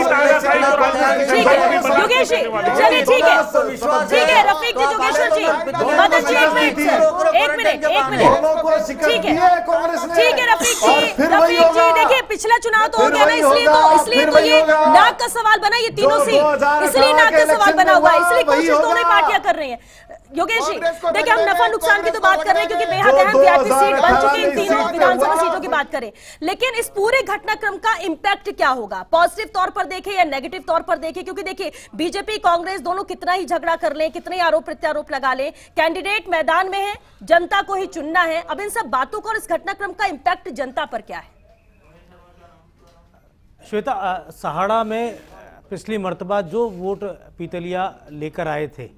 तानाशाही को राजस्थान की ठीक जनता है को नहीं योगेश जी, बर्दाश्त करने वाली है। चलिए ठीक है रफीक जी, जोगेश्वर जी, मदन जी, एक मिनट दोनों को शिकस्त ठीक दी है, है कांग्रेस ने। ठीक है रफीक और जी, फिर वही रफीक जी, होगा। देखिए पिछला चुनाव तो हो फिर गया ना, वही इसलिए होगा, तो ये होगा। नाक का सवाल बना, ये तीनों सीट 2018 इसलिए नाक का के सवाल इलेक्शन बना में हुआ है, हुआ, इसलिए वही कोशिश दोनों ही होगा। पार्टियां कर रही हैं। योगेश जी कांग्रेस को देखिए हम बदलने नफा में नुकसान की तो बात कर रहे हैं क्योंकि कांग्रेस बेहद अहम वीआईपी सीट बन 2018 चुकी है इन तीनों सीट विधानसभा हुआ। सीटों की बात करें, लेकिन इस पूरे घटनाक्रम का इंपैक्ट क्या होगा, पॉजिटिव तौर पर देखें या नेगेटिव तौर पर देखें? क्योंकि देखिए बीजेपी कांग्रेस दोनों कितना ही झगड़ा कर लें, कितने ही आरोप प्रत्यारोप लगा लें, कैंडिडेट मैदान में है, जनता को ही चुनना है। अब इन सब बातों का और इस घटनाक्रम का इंपैक्ट जनता पर क्या है? श्वेता, सहाड़ा में पिछली मर्तबा जो वोट पीतलिया लेकर आए थे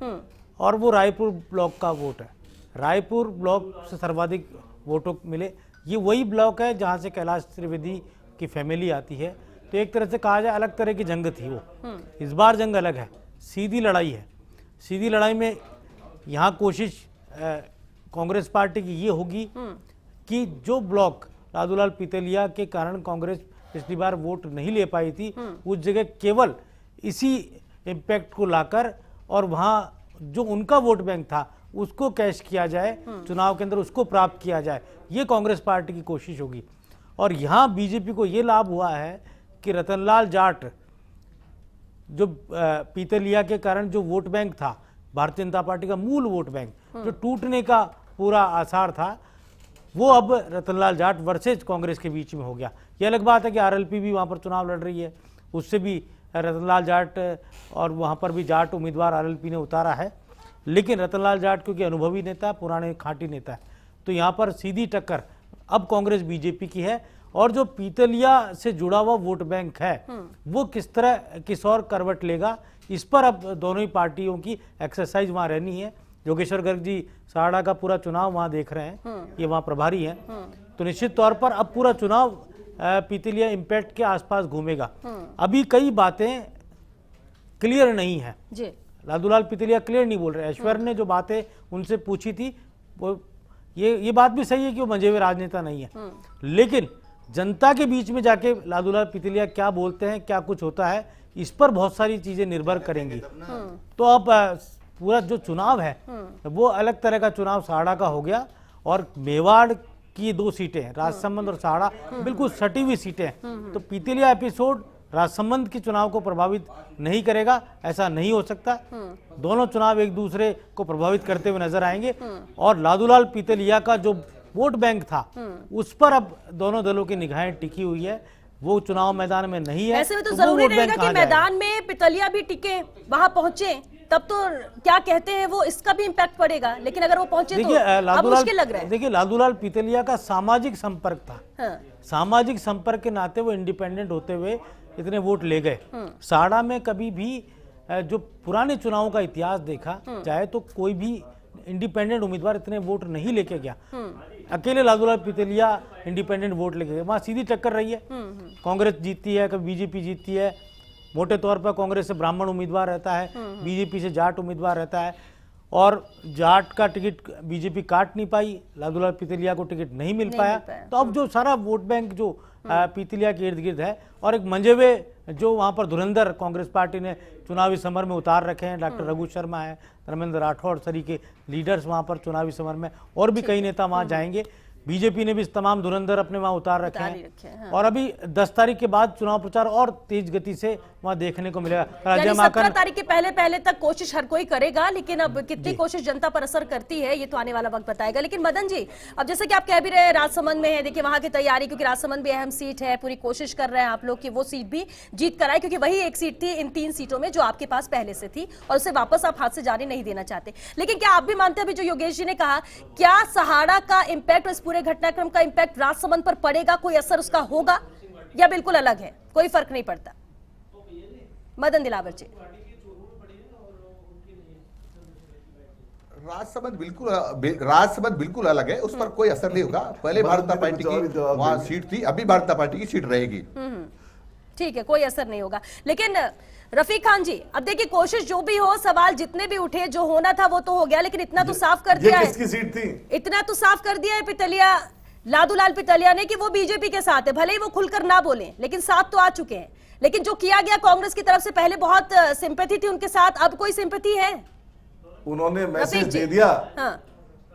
और वो रायपुर ब्लॉक का वोट है, रायपुर ब्लॉक से सर्वाधिक वोटों मिले। ये वही ब्लॉक है जहां से कैलाश त्रिवेदी की फैमिली आती है, तो एक तरह से कहा जाए अलग तरह की जंग थी वो। इस बार जंग अलग है, सीधी लड़ाई है। सीधी लड़ाई में यहाँ कोशिश कांग्रेस पार्टी की ये होगी कि जो ब्लॉक लादूलाल पीतलिया के कारण कांग्रेस पिछली बार वोट नहीं ले पाई थी, उस जगह केवल इसी इम्पैक्ट को लाकर और वहाँ जो उनका वोट बैंक था उसको कैश किया जाए, चुनाव के अंदर उसको प्राप्त किया जाए, ये कांग्रेस पार्टी की कोशिश होगी। और यहाँ बीजेपी को ये लाभ हुआ है कि रतनलाल जाट जो पीतलिया के कारण जो वोट बैंक था, भारतीय जनता पार्टी का मूल वोट बैंक जो टूटने का पूरा आसार था, वो अब रतनलाल जाट वर्सेज कांग्रेस के बीच में हो गया। ये अलग बात है कि आरएलपी भी वहाँ पर चुनाव लड़ रही है, उससे भी रतनलाल जाट और वहाँ पर भी जाट उम्मीदवार आरएलपी ने उतारा है, लेकिन रतनलाल जाट क्योंकि अनुभवी नेता, पुराने खांटी नेता है, तो यहाँ पर सीधी टक्कर अब कांग्रेस बीजेपी की है। और जो पीतलिया से जुड़ा हुआ वोट बैंक है वो किस तरह किस और करवट लेगा, इस पर अब दोनों ही पार्टियों की एक्सरसाइज वहाँ रहनी है। योगेश्वर गर्ग जी सहाड़ा का पूरा चुनाव वहाँ देख रहे हैं, ये वहाँ प्रभारी हैं, तो निश्चित तौर पर अब पूरा चुनाव पीतलिया इम्पैक्ट के आसपास घूमेगा। अभी कई बातें क्लियर नहीं है, लादूलाल पीतलिया क्लियर नहीं बोल रहे। ऐश्वर्य ने जो बातें उनसे पूछी थी वो ये बात भी सही है कि वो मंजे हुए राजनेता नहीं है, लेकिन जनता के बीच में जाके लादूलाल पीतलिया क्या बोलते हैं, क्या कुछ होता है, इस पर बहुत सारी चीजें निर्भर करेंगी। तो अब पूरा जो चुनाव है वो अलग तरह का चुनाव सहाड़ा का हो गया, और मेवाड़ की 2 सीटें राजसमंद और सहाड़ा बिल्कुल सटी हुई सीटें हैं, तो पीतलिया एपिसोड राजसमंद के चुनाव को प्रभावित नहीं करेगा, ऐसा नहीं हो सकता। दोनों चुनाव एक दूसरे को प्रभावित करते हुए नजर आएंगे और लादूलाल पीतलिया का जो वोट बैंक था उस पर अब दोनों दलों की निगाहें टिकी हुई है, वो चुनाव मैदान में नहीं है। ऐसे में तो वो जरूरी वोट बैंक रहेगा कि कहाँ मैदान में पितलिया भी टिके, वहां पहुंचे, तब तो क्या कहते हैं वो इसका भी इम्पैक्ट पड़ेगा। लेकिन अगर वो पहुंचे तो अब मुश्किल लग रहा है। देखिए लादूलाल पीतलिया का सामाजिक संपर्क था, हाँ। सामाजिक संपर्क के नाते वो इंडिपेंडेंट होते हुए इतने वोट ले गए। साड़ा में कभी भी जो पुराने चुनावों का इतिहास देखा जाए तो कोई भी इंडिपेंडेंट उम्मीदवार इतने वोट नहीं लेके गया। अकेले लादूलाल पीतलिया इंडिपेंडेंट वोट लेके गए, वहां सीधी टक्कर रही है। कांग्रेस जीतती है, कभी बीजेपी जीतती है। मोटे तौर पर कांग्रेस से ब्राह्मण उम्मीदवार रहता है, बीजेपी से जाट उम्मीदवार रहता है, और जाट का टिकट बीजेपी काट नहीं पाई, लादूलाल पीतलिया को टिकट नहीं मिल पाया। तो अब जो सारा वोट बैंक जो पीतलिया के इर्द गिर्द है, और एक मंजेवे जो वहां पर धुरंधर कांग्रेस पार्टी ने चुनावी समर में उतार रखे हैं, डॉक्टर रघु शर्मा है, धर्मेंद्र राठौड़ सरी के लीडर्स वहां पर चुनावी समर में, और भी कई नेता वहां जाएंगे। बीजेपी ने भी तमाम धुरंधर अपने वहां उतार रखे हैं। हाँ। और अभी 10 तारीख के बाद चुनाव प्रचार और तेज गति से वहां देखने को मिलेगा। 17 तारीख के पहले तक कोशिश हर कोई करेगा, लेकिन अब कितनी कोशिश जनता पर असर करती है ये तो आने वाला वक्त बताएगा। लेकिन मदन जी, अब जैसे कि आप कह भी रहे हैं राजसमंद में है, देखिए वहां की तैयारी, क्योंकि राजसमंद भी अहम सीट है, पूरी कोशिश कर रहे हैं आप लोग कि वो सीट भी जीत कर आए, क्योंकि वही एक सीट थी इन 3 सीटों में जो आपके पास पहले से थी और उसे वापस आप हाथ से जाने नहीं देना चाहते। लेकिन क्या आप भी मानते हैं अभी जो योगेश जी ने कहा, क्या सहाड़ा का इंपैक्ट, इस पूरे घटनाक्रम का इंपैक्ट राजसमंद पर पड़ेगा, कोई असर उसका होगा, या बिल्कुल अलग है, कोई फर्क नहीं पड़ता? मदन दिलावर जी। राजसमंद बिल्कुल अलग है, उस पर कोई असर नहीं होगा। पहले भारतीय जनता पार्टी की वहां सीट थी, अभी भारतीय जनता पार्टी की सीट रहेगी। ठीक है, कोई असर नहीं होगा। लेकिन रफीक खान जी, अब देखिए कोशिश जो भी हो, सवाल जितने भी उठे, जो होना था वो तो हो गया, लेकिन इतना तो साफ कर दिया है, किसकी सीट थी? इतना तो साफ कर दिया है पितलिया, लादूलाल पीतलिया ने, कि वो बीजेपी के साथ है। भले ही वो खुलकर ना बोले, लेकिन साथ तो आ चुके हैं। लेकिन जो किया गया कांग्रेस की तरफ से, पहले बहुत सिंपैथी थी उनके साथ, अब कोई सिंपैथी है? उन्होंने मैसेज दे दिया। हाँ।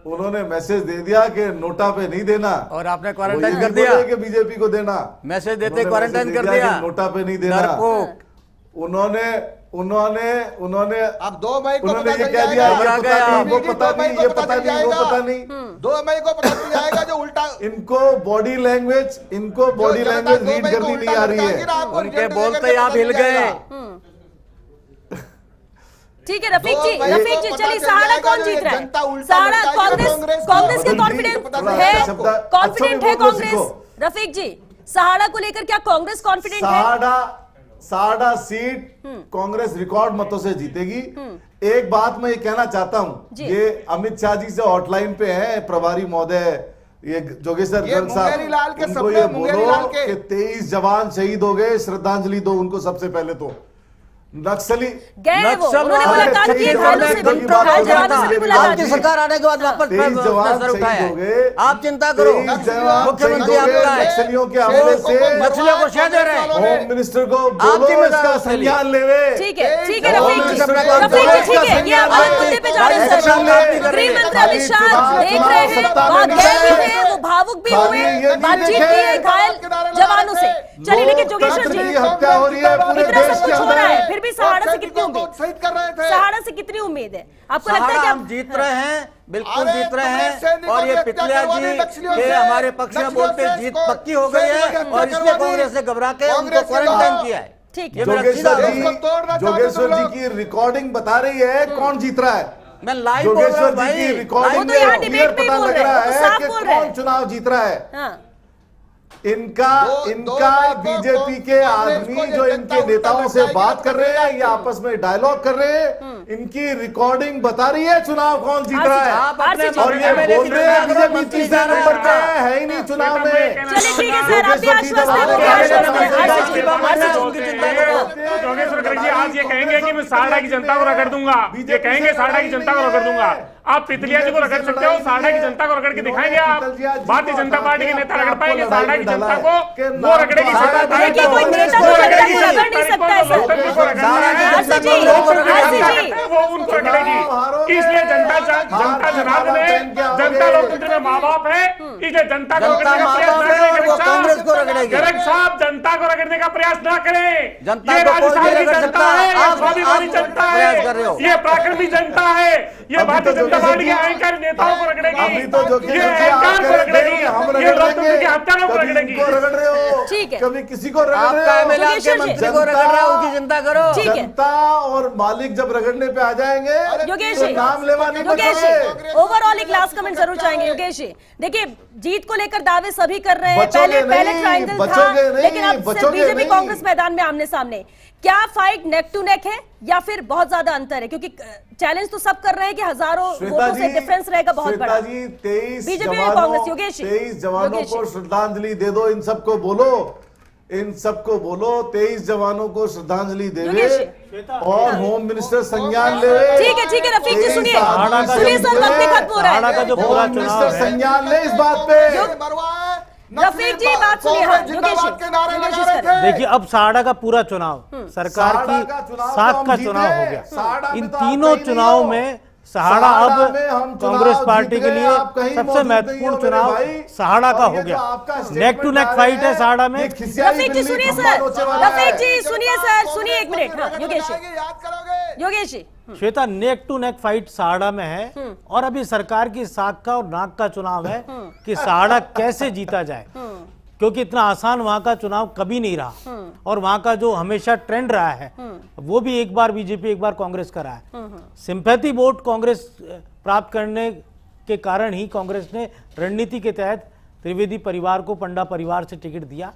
उन्होंने मैसेज दे दिया कि नोटा पे नहीं देना, और आपने क्वारंटाइन कर दिया कि बीजेपी को देना। मैसेज देते क्वारंटाइन कर दिया, नोटा पे नहीं देना। उन्होंने अब 2 मई को उन्होंने पता ये चल कह दिया, जाएगा, वो पता नहीं, ये पता नहीं, वो पता नहीं। 2 मई को पता चल जाएगा जो उल्टा इनको बॉडी लैंग्वेज रीड करनी नहीं आ रही है। उनके बोलते ही आप हिल गए। ठीक है रफीक जी, चलिए सहाड़ा कौन जीत रहा है? सहाड़ा कांग्रेस के कॉन्फिडेंट है कांग्रेस? रफीक जी, सहाड़ा को लेकर क्या कांग्रेस कॉन्फिडेंट है? सहाड़ा सीट कांग्रेस रिकॉर्ड मतों से जीतेगी। एक बात मैं ये कहना चाहता हूं, ये अमित शाह जी से हॉटलाइन पे है प्रभारी महोदय, ये जोगेश्वर गर्ग साहब, उनको ये बोलो कि 23 जवान शहीद हो गए, श्रद्धांजलि दो उनको सबसे पहले। तो नक्सली मुलाकात की, आपकी सरकार आने के बाद वापस सर उठाया, आप चिंता करो, मुख्यमंत्री आपका है, नक्सलियों के हमले से नक्सलियों को शह दे रहे हैं, होम मिनिस्टर को बोलो इसका संज्ञान लेवे। ठीक है रफीक जी, ठीक है, ये आप मुद्दे पे जा रहे हैं सर। गृह मंत्री अमित शाह देख रहे हैं, बहुत गहरे हैं, वो भावुक भी हुए, बातचीत की है घायल जवानों से। चलिए, लेकिन जोगेश्वर जी, हत्या हो रही है पूरे इतना देश सब के कुछ हो रहा है, अंदर। फिर भी सहाड़ा से कितनी उम्मीद? शहीद कर रहे थे। सहाड़ा से कितनी उम्मीद है आपको? लगता है कि हम जीत रहे हैं, बिल्कुल जीत रहे हैं, और ये पितलिया जी के हमारे पक्ष में बोलते जीत पक्की हो गई है, और इसलिए कांग्रेस से घबरा के उनको क्वारंटाइन किया है। ठीक है, जोगेश्वर जी की रिकॉर्डिंग बता रही है कौन जीत रहा है। मैं लाइव बोल रहा हूं भाई, रिकॉर्डिंग तो यहाँ में क्लियर डिबेट में पता बोल लग रहे रहा हैं, है साफ कि बोल रहे हैं। कौन चुनाव जीत रहा है। हाँ। इनका बीजेपी के आदमी जो इनके नेताओं से बात कर रहे हैं या आपस में डायलॉग कर रहे हैं, इनकी रिकॉर्डिंग बता रही है चुनाव कौन जीत रहा है। और ये बोल रहे हैं बीजेपी तीसरे नंबर पे है ही नहीं चुनाव में। चलिए ठीक है सर, आप भी आश्वस्त जोगेश्वर गर्ग जी आज ये कहेंगे कि मैं सहाड़ा की जनता को रगड़ दूंगा, ये कहेंगे सहाड़ा की जनता को रगड़ दूंगा। आप पितलिया जी को रगड़ सकते हो, सहाड़ा की जनता को रगड़ के दिखाएंगे आप? भारतीय जनता पार्टी के नेता रगड़ पाएंगे सहाड़ा की जनता को? वो रगड़ेगी, देखिए कोई नेता तो जनता को रगड़ नहीं सकता है सर। वो उनको रगड़ेगी, इसलिए जनता जनार्दन है, जनता लोकतंत्र में माँ बाप है, इसलिए जनता को रगड़ने का प्रयास करेंगे। कांग्रेस को रगड़ेगी। गर्ग साहब जनता को रगड़ने का प्रयास ना करें। जनता ये को कोई राजस्थान नहीं की रगड़ जनता सकता। है, ये आप स्वाभिमानी जनता प्रयास कर रहे हो। है, ये पराक्रमी जनता है, ये भारतीय जनता पार्टी के अहंकारी नेताओं को रगड़ेगी, अभी तो जो ये अहंकार को रगड़ेगी, हम ये रगड़ लोकतंत्र देंगे, के हत्यारों को कभी रगड़ेगी। इनको रगड़ रहे हो, ठीक है। कभी किसी को रगड़ आपका रहे एमएलए हो। आपके मंत्री को रगड़ रहा है, उसकी चिंता करो। ठीक है। जनता और मालिक जब रगड़ने पे आ जाएंगे योगेश तो जी, नाम लेवा नहीं योगेश बचोगे। जी, ओवरऑल एक लास्ट कमेंट जरूर चाहेंगे योगेश जी। देखिए, जीत को लेकर दावे सभी कर रहे हैं, बचोगे पहले नहीं, ट्रायंगल था, बचोगे नहीं, लेकिन अब सिर्फ बचोगे बीजेपी नहीं। कांग्रेस मैदान में आमने सामने। क्या फाइट नेक टू नेक है या फिर बहुत ज्यादा अंतर है? क्योंकि चैलेंज तो सब कर रहे हैं कि हजारों वोटों से डिफरेंस रहेगा बहुत बड़ा। श्वेता जी, 23 बीजेपी और कांग्रेस, योगेश जी, 23 जवानों योगेश को जी। श्रद्धांजलि दे दो, इन सबको बोलो, इन सबको बोलो 23 जवानों को श्रद्धांजलि देवे योगेश जी। और होम मिनिस्टर संज्ञान ले। ठीक है रफीक जी, सुनिए सहाड़ा का सुनिए सर, वक्त भी खत्म हो रहा सहाड़ा का है। जो पूरा होम चुनाव मिनिस्टर है, संज्ञान ले इस बात पे। रफीक जी बात सुनिए। हाँ, योगेश जी, योगेश जी करें। देखिए अब सहाड़ा का पूरा चुनाव सरकार सहाड़ा की का चुनाव तो साख हम का जीते। चुनाव हो गया। सहाड़ा में इन तो आप तीनों कहीं नहीं चुनाव हो। में सहाड़ा सहाड़ा अब में हम चुनाव कांग्रेस पार्टी जीत के गए, लिए आप कहीं सबसे मौजूद नहीं महत्वपूर्ण हो मेरे चुनाव भाई। सहाड़ा का और हो ये गया। जो आपका neck to neck statement fight है आ रहा सहाड़ा में। ये खिसियाई रफीक जी बिल्ली सुनिए खंबा सर, नोचे वाला है। रफीक जी सुनिए सर, सुनिए एक मिनट। हाँ, योगेश जी, याद करोगे Yogesh ji, Shweta, neck to neck fight सहाड़ा में है और अभी सरकार की साख का और नाक का चुनाव है कि सहाड़ा कैसे जीता जाए, क्योंकि इतना आसान वहां का चुनाव कभी नहीं रहा और वहां का जो हमेशा ट्रेंड रहा है वो भी एक बार बीजेपी एक बार कांग्रेस का रहा है। सिंपैथी वोट कांग्रेस प्राप्त करने के कारण ही कांग्रेस ने रणनीति के तहत त्रिवेदी परिवार को पंडा परिवार से टिकट दिया।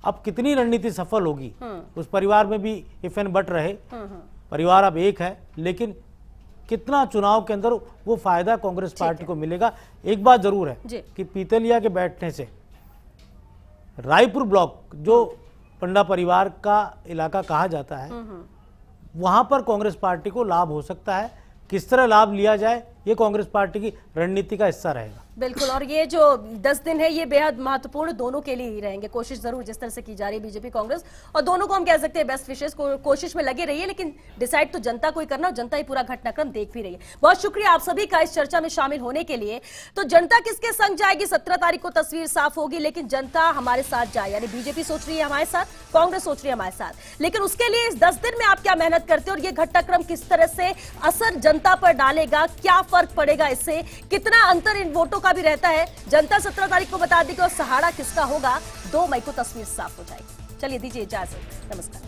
अब कितनी रणनीति सफल होगी, उस परिवार में भी इफ एंड बट रहे, परिवार अब एक है, लेकिन कितना चुनाव के अंदर वो फायदा कांग्रेस पार्टी को मिलेगा। एक बात जरूर है जी। कि पीतलिया के बैठने से रायपुर ब्लॉक जो पंडा परिवार का इलाका कहा जाता है, वहां पर कांग्रेस पार्टी को लाभ हो सकता है। किस तरह लाभ लिया जाए ये कांग्रेस पार्टी की रणनीति का हिस्सा रहेगा। बिल्कुल। और ये जो 10 दिन है ये बेहद महत्वपूर्ण दोनों के लिए ही रहेंगे। कोशिश जरूर जिस तरह से की जा रही है बीजेपी कांग्रेस, और दोनों को हम कह सकते हैं बेस्ट विशेष कोशिश में लगे रहिए, लेकिन डिसाइड तो जनता को ही करना, और जनता ही पूरा घटनाक्रम देख भी रही है। बहुत शुक्रिया आप सभी का इस चर्चा में शामिल होने के लिए। तो जनता किसके संग जाएगी 17 तारीख को तस्वीर साफ होगी, लेकिन जनता हमारे साथ जाए, यानी बीजेपी सोच रही है हमारे साथ, कांग्रेस सोच रही है हमारे साथ। लेकिन उसके लिए इस 10 दिन में आप क्या मेहनत करते हो और ये घटनाक्रम किस तरह से असर जनता पर डालेगा, क्या फर्क पड़ेगा, इससे कितना अंतर इन वोटों का भी रहता है, जनता 17 तारीख को बता देगी। और सहाड़ा किसका होगा 2 मई को तस्वीर साफ हो जाएगी। चलिए दीजिए इजाजत, नमस्कार।